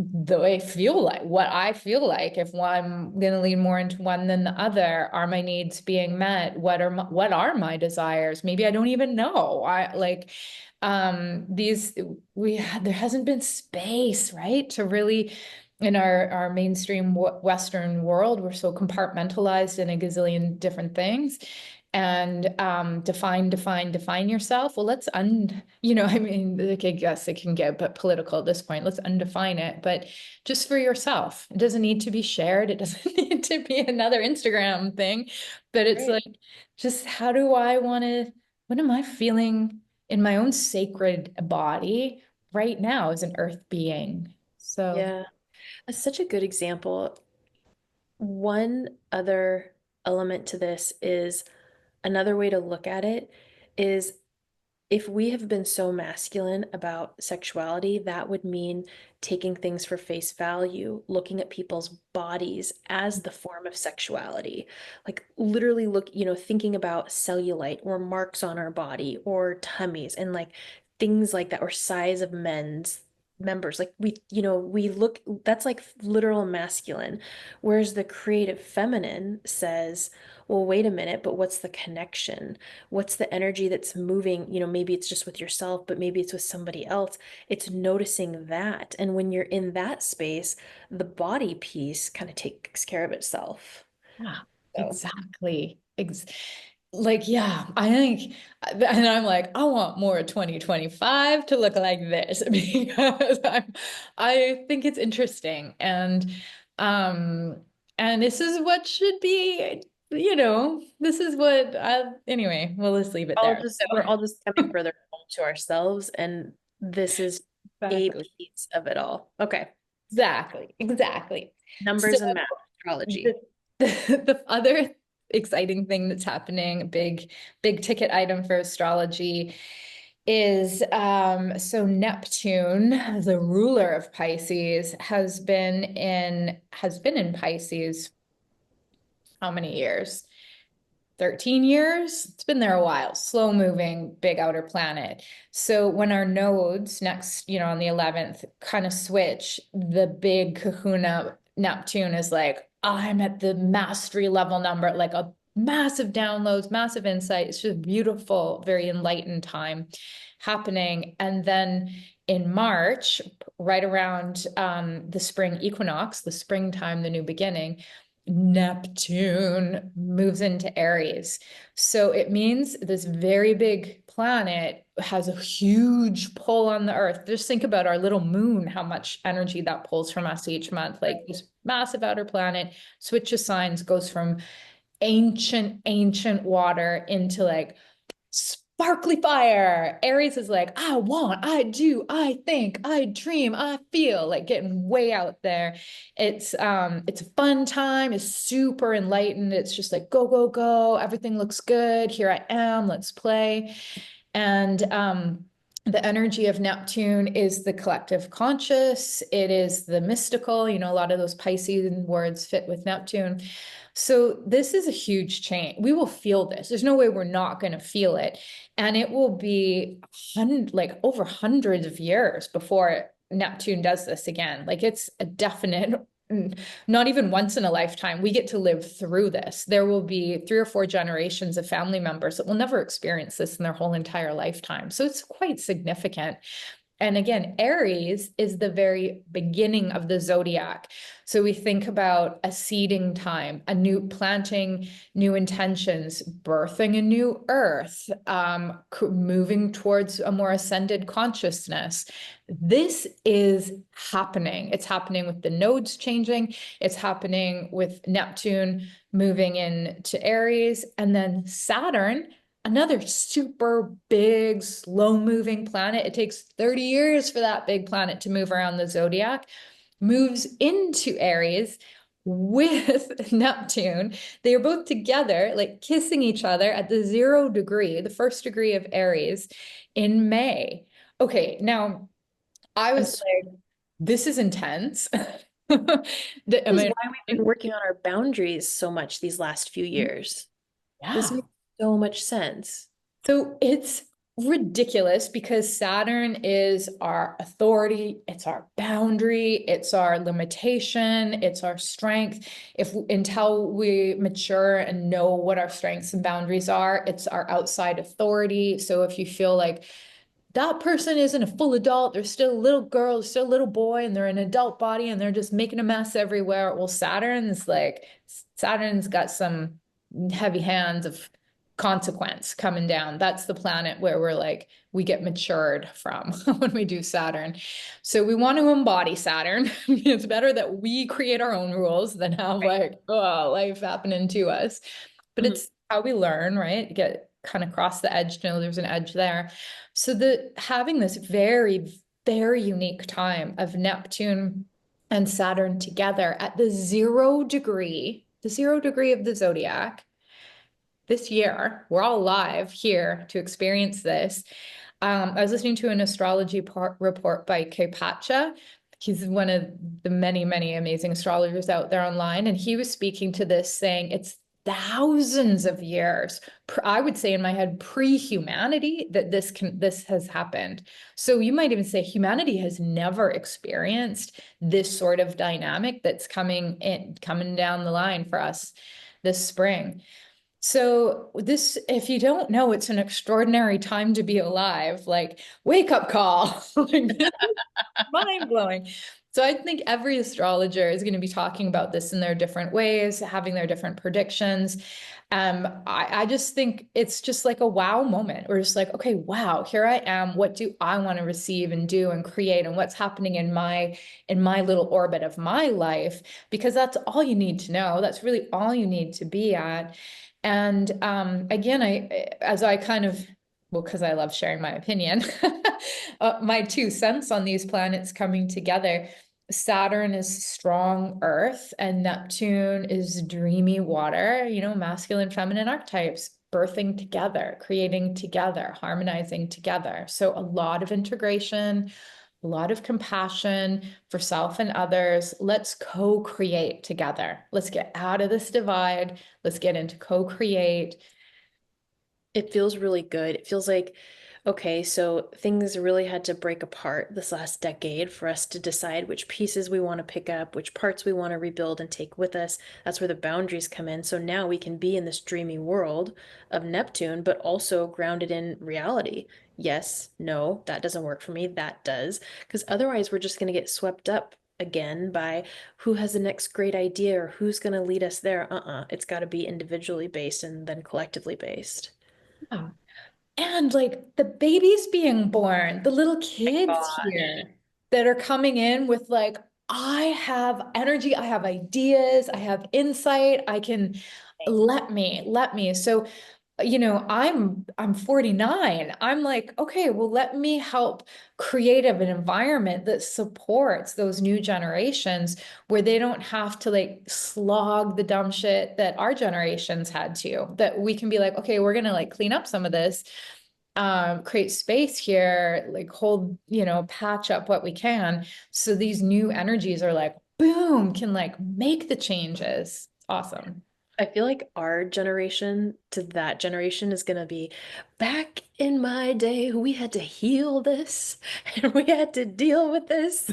I feel like. If I'm going to lean more into one than the other, are my needs being met? What are my desires? Maybe I don't even know. I like these there hasn't been space, right, to really in our mainstream Western world, we're so compartmentalized in a gazillion different things. And define yourself. Well, I mean, like, I guess it can get but political at this point. Let's undefine it, but just for yourself. It doesn't need to be shared. It doesn't need to be another Instagram thing, but it's Right. like, just how do I want to, what am I feeling in my own sacred body right now as an earth being? So. Yeah. That's such a good example. One other element to this is another way to look at it is if we have been so masculine about sexuality, that would mean taking things for face value, looking at people's bodies as the form of sexuality. Like literally thinking about cellulite or marks on our body or tummies and like things like that or size of men's members. Like we look, that's like literal masculine. Whereas the creative feminine says, well, wait a minute, but what's the connection? What's the energy that's moving? Maybe it's just with yourself, but maybe it's with somebody else. It's noticing that. And when you're in that space, the body piece kind of takes care of itself. Yeah, So exactly. Like, yeah, I think, and I'm like, I want more 2025 to look like this because I think it's interesting. Um, and this is what should be, this is what anyway, well, let's leave it there. we're So, all just coming further home to ourselves, and this is a exactly, piece of it all. Okay. exactly. So Numbers and math, the, astrology. the other exciting thing that's happening, big ticket item for astrology is so Neptune, the ruler of Pisces, has been in Pisces how many years? 13 years. It's been there a while. Slow moving, big outer planet. So when our nodes next, on the 11th kind of switch, the big kahuna Neptune is like, I'm at the mastery level number, like a massive downloads, massive insight. It's just beautiful, very enlightened time happening. And then in March, right around the spring equinox, the springtime, the new beginning, Neptune moves into Aries. So it means this very big planet has a huge pull on the Earth. Just think about our little moon, how much energy that pulls from us each month. Like this massive outer planet switches signs, goes from ancient water into like sparkly fire. Aries is like, I want, I do, I think, I dream, I feel, like getting way out there. It's a fun time, it's super enlightened. It's just like go, go, go. Everything looks good. Here I am, let's play. And the energy of Neptune is the collective conscious. It is the mystical. A lot of those Pisces words fit with Neptune. So this is a huge change. We will feel this. There's no way we're not going to feel it. And it will be like over hundreds of years before Neptune does this again. Like it's a definite, not even once in a lifetime. We get to live through this. There will be 3 or 4 generations of family members that will never experience this in their whole entire lifetime. So it's quite significant. And again, Aries is the very beginning of the zodiac. So we think about a seeding time, a new planting, new intentions, birthing a new earth, moving towards a more ascended consciousness. This is happening. It's happening with the nodes changing. It's happening with Neptune moving into Aries, and then Saturn, another super big, slow moving planet. It takes 30 years for that big planet to move around the zodiac, moves into Aries with Neptune. They are both together, like kissing each other at the 0 degree, the first degree of Aries in May. Okay, now I And was like, this is intense. this Am is I why we've been working on our boundaries so much these last few years. This Yeah. makes so much sense. So it's ridiculous because Saturn is our authority, it's our boundary, it's our limitation, it's our strength. If until we mature and know what our strengths and boundaries are, it's our outside authority. So if you feel like that person isn't a full adult, they're still a little girl, still a little boy, and they're an adult body and they're just making a mess everywhere. Well, Saturn's got some heavy hands of consequence coming down. That's the planet where we get matured from when we do Saturn. So we want to embody Saturn. It's better that we create our own rules than have Right. life happening to us. But Mhm. it's how we learn, right? Get kind of cross the edge to know there's an edge there. So having this very, very unique time of Neptune and Saturn together at the 0 degree of the zodiac, this year. We're all live here to experience this. I was listening to an astrology report by Pacha. He's one of the many, many amazing astrologers out there online. And he was speaking to this, saying it's thousands of years, I would say in my head, pre-humanity, that this has happened. So you might even say humanity has never experienced this sort of dynamic that's coming down the line for us this spring. So this, if you don't know, it's an extraordinary time to be alive, like wake up call. Like, mind blowing. So I think every astrologer is going to be talking about this in their different ways, having their different predictions. I just think it's just like a wow moment. We're just like, okay, wow, here I am. What do I want to receive and do and create, and what's happening in my little orbit of my life? Because that's all you need to know. That's really all you need to be at. And again, as I kind of, well, because I love sharing my opinion, my 2 cents on these planets coming together. Saturn is strong earth, and Neptune is dreamy water, masculine, feminine archetypes birthing together, creating together, harmonizing together. So a lot of integration, a lot of compassion for self and others. Let's co-create together. Let's get out of this divide. Let's get into co-create. It feels really good. It feels like, okay, so things really had to break apart this last decade for us to decide which pieces we want to pick up, which parts we want to rebuild and take with us. That's where the boundaries come in. So now we can be in this dreamy world of Neptune, but also grounded in reality. Yes, no, that doesn't work for me. That does. Because otherwise, we're just going to get swept up again by who has the next great idea or who's going to lead us there. It's got to be individually based and then collectively based. Yeah. And like the babies being born, the little kids Gosh. here that are coming in with like, I have energy, I have ideas, I have insight, I can let me. So I'm 49. I'm like, okay, well, let me help create an environment that supports those new generations where they don't have to like slog the dumb shit that our generations had to, that we can be like, okay, we're gonna like clean up some of this, create space here, like hold, patch up what we can. So these new energies are like, boom, can like make the changes. Awesome. I feel like our generation to that generation is going to be back in my day, we had to heal this and we had to deal with this.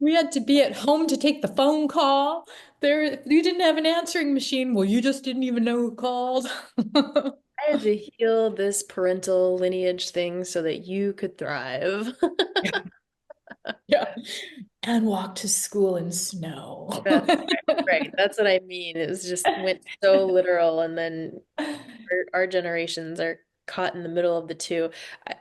We had to be at home to take the phone call. You didn't have an answering machine. Well, you just didn't even know who called. I had to heal this parental lineage thing so that you could thrive. Yeah. And walk to school in snow. That's right. That's what I mean. It was just went so literal, and then our generations are caught in the middle of the two.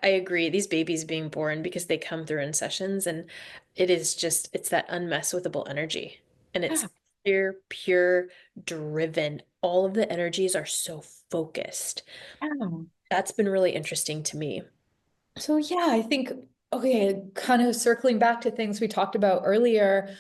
I agree. These babies being born because they come through in sessions, and it's that unmesswithable energy. And it's Yeah. pure, driven. All of the energies are so focused. Yeah. That's been really interesting to me. So yeah, I think, okay, kind of circling back to things we talked about earlier.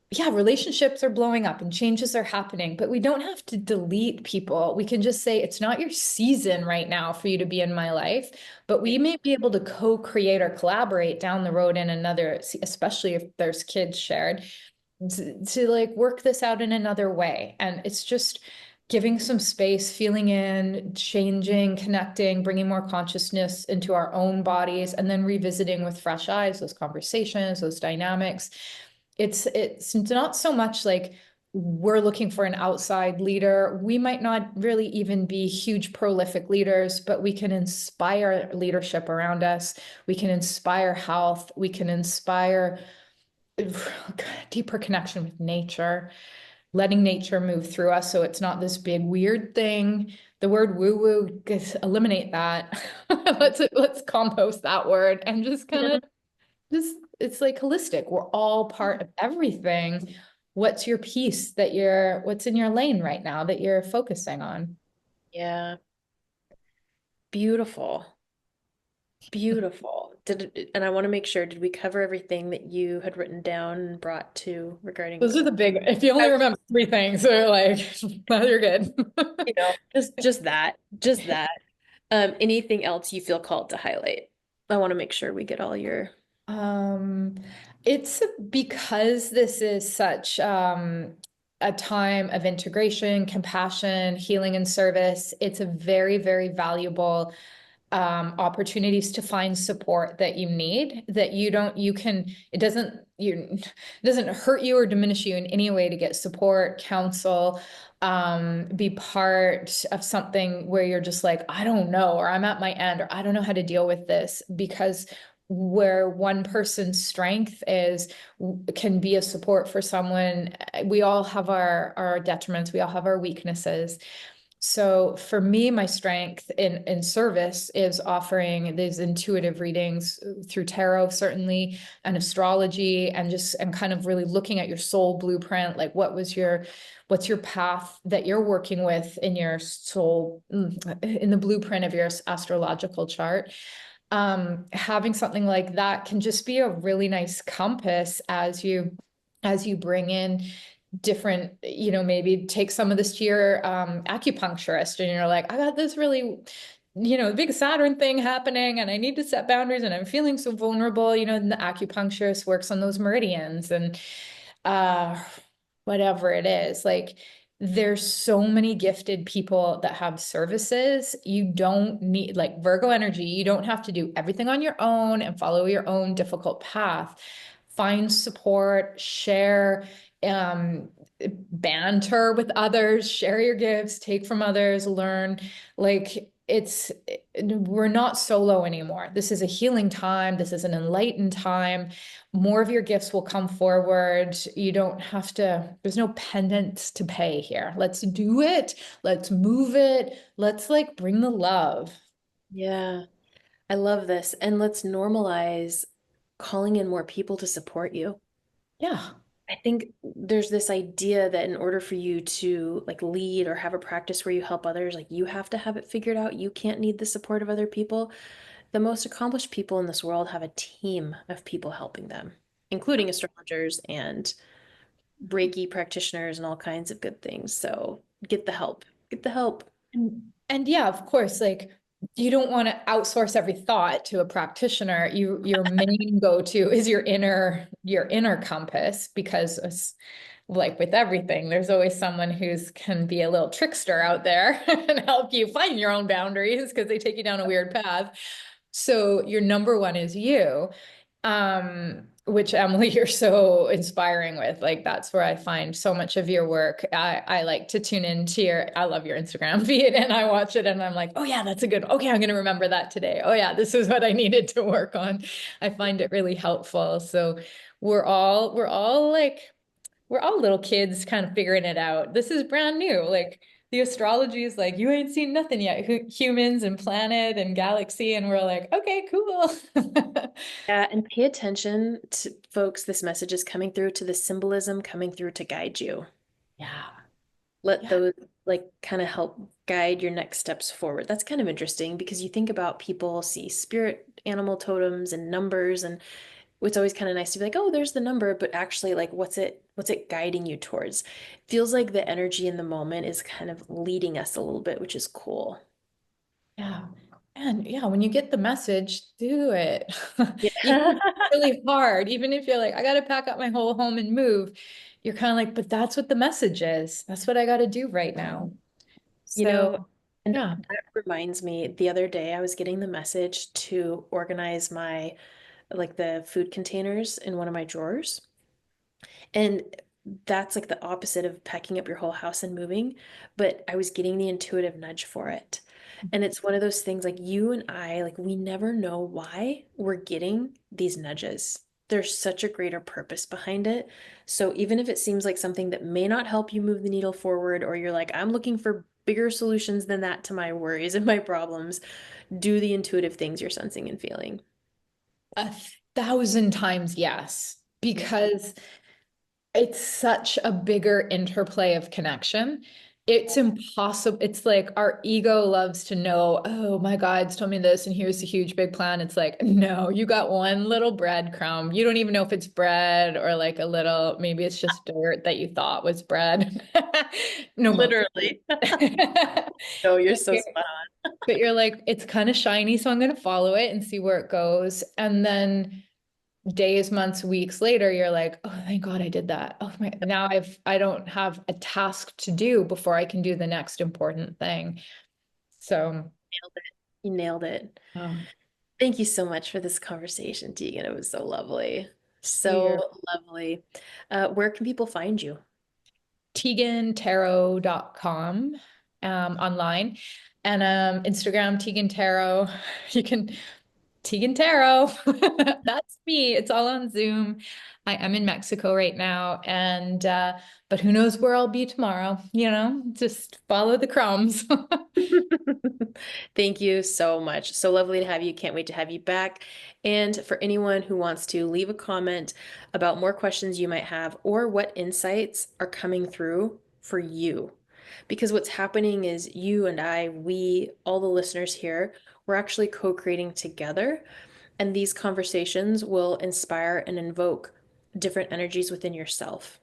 Yeah, relationships are blowing up and changes are happening, but we don't have to delete people. We can just say it's not your season right now for you to be in my life, but we may be able to co-create or collaborate down the road in another, especially if there's kids shared, to like work this out in another way. And it's just giving some space, feeling in, changing, connecting, bringing more consciousness into our own bodies, and then revisiting with fresh eyes those conversations, those dynamics. It's not so much like we're looking for an outside leader. We might not really even be huge prolific leaders, but we can inspire leadership around us. We can inspire health. We can inspire deeper connection with nature, letting nature move through us so it's not this big weird thing. The word woo woo, eliminate that. Let's compost that word and just kind of just it's like holistic. We're all part of everything. What's your piece what's in your lane right now that you're focusing on? Yeah, beautiful. Beautiful. and I want to make sure, did we cover everything that you had written down and brought to regarding, Those are the big, if you only remember three things, so like, well, you're good. just that. Anything else you feel called to highlight? I want to make sure we get all your, Um, it's because this is such a time of integration, compassion, healing, and service. It's a very, very valuable opportunities to find support that you need, that you don't, you can, it doesn't hurt you or diminish you in any way to get support, counsel, be part of something where you're just like, I don't know, or I'm at my end, or I don't know how to deal with this, because where one person's strength is can be a support for someone. We all have our detriments, we all have our weaknesses. So for me, my strength in service is offering these intuitive readings through tarot, certainly, and astrology, and just and kind of really looking at your soul blueprint, like what's your path that you're working with in your soul, in the blueprint of your astrological chart. Having something like that can just be a really nice compass as you bring in different, maybe take some of this to your acupuncturist and you're like, I got this really, big Saturn thing happening and I need to set boundaries and I'm feeling so vulnerable, and the acupuncturist works on those meridians and uh whatever it is. Like there's so many gifted people that have services. You don't need, like Virgo energy, you don't have to do everything on your own and follow your own difficult path. Find support, share, um, banter with others, share your gifts, take from others, learn. Like we're not solo anymore. This is a healing time. This is an enlightened time. More of your gifts will come forward. You don't have to, there's no pendants to pay here. Let's do it. Let's move it. Let's like bring the love. yeah, I love this. And let's normalize calling in more people to support you. Yeah. I think there's this idea that in order for you to like lead or have a practice where you help others, like you have to have it figured out. You can't need the support of other people. The most accomplished people in this world have a team of people helping them, including astrologers and Reiki practitioners and all kinds of good things. So get the help. Get the help. And yeah, of course, like you don't want to outsource every thought to a practitioner. Your main go-to is your inner compass, because like with everything, there's always someone who's can be a little trickster out there and help you find your own boundaries because they take you down a weird path. So your number one is you, which Emily, you're so inspiring with. Like that's where I find so much of your work. I like to tune into I love your Instagram feed and I watch it and I'm like, oh yeah, that's a good, okay, I'm gonna remember that today. Oh yeah, this is what I needed to work on. I find it really helpful. So we're all little kids kind of figuring it out. This is brand new. Like the astrology is like, you ain't seen nothing yet. Humans and planet and galaxy. And we're like, okay, cool. Yeah, and pay attention to folks. This message is coming through to the symbolism coming through to guide you. Yeah. Let Yeah. those like kind of help guide your next steps forward. That's kind of interesting because you think about people see spirit animal totems and numbers, and it's always kind of nice to be like, oh, there's the number, but actually like what's it guiding you towards? Feels like the energy in the moment is kind of leading us a little bit, which is cool. Yeah. And yeah, when you get the message, do it. Even Yeah. if it's really hard, even if you're like, I got to pack up my whole home and move, you're kind of like, but that's what the message is. That's what I got to do right now. You know, So, and yeah. that reminds me, the other day I was getting the message to organize my like the food containers in one of my drawers. And that's like the opposite of packing up your whole house and moving, but I was getting the intuitive nudge for it. And it's one of those things like you and I, like we never know why we're getting these nudges. There's such a greater purpose behind it. So even if it seems like something that may not help you move the needle forward, or you're like, I'm looking for bigger solutions than that to my worries and my problems, do the intuitive things you're sensing and feeling. 1,000 times yes, Yeah. because it's such a bigger interplay of connection. It's impossible. It's like our ego loves to know, oh, my God's told me this, and here's the huge big plan. It's like, no, you got one little breadcrumb. You don't even know if it's bread or like a little, maybe it's just dirt that you thought was bread. No, mostly. Literally. No, you're so spot But you're like, it's kind of shiny, so I'm going to follow it and see where it goes. And then days, months, weeks later, you're like, oh, thank God I did that. Oh my, now I don't have a task to do before I can do the next important thing. So, nailed it. You nailed it. um, Thank you so much for this conversation, Tegan. It was so lovely. So you're lovely. Where can people find you? tegantarot.com online and Instagram Tegan Tarot. You can Tegan Tarot. That's me. It's all on Zoom. I am in Mexico right now, and but who knows where I'll be tomorrow, just follow the crumbs. Thank you so much. So lovely to have you. Can't wait to have you back. And for anyone who wants to leave a comment about more questions you might have or what insights are coming through for you. Because what's happening is you and I, we, all the listeners here, we're actually co-creating together. And these conversations will inspire and invoke different energies within yourself.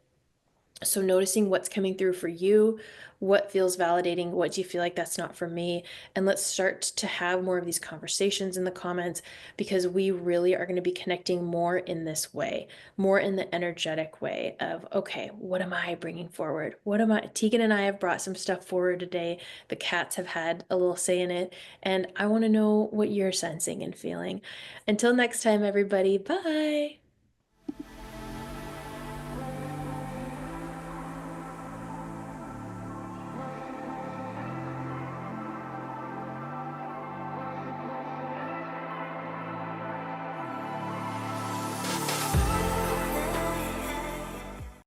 So, noticing what's coming through for you, what feels validating, what do you feel like that's not for me? And let's start to have more of these conversations in the comments because we really are going to be connecting more in this way, more in the energetic way of, okay, what am I bringing forward? What am I? Tegan and I have brought some stuff forward today. The cats have had a little say in it, and I want to know what you're sensing and feeling. Until next time, everybody, bye.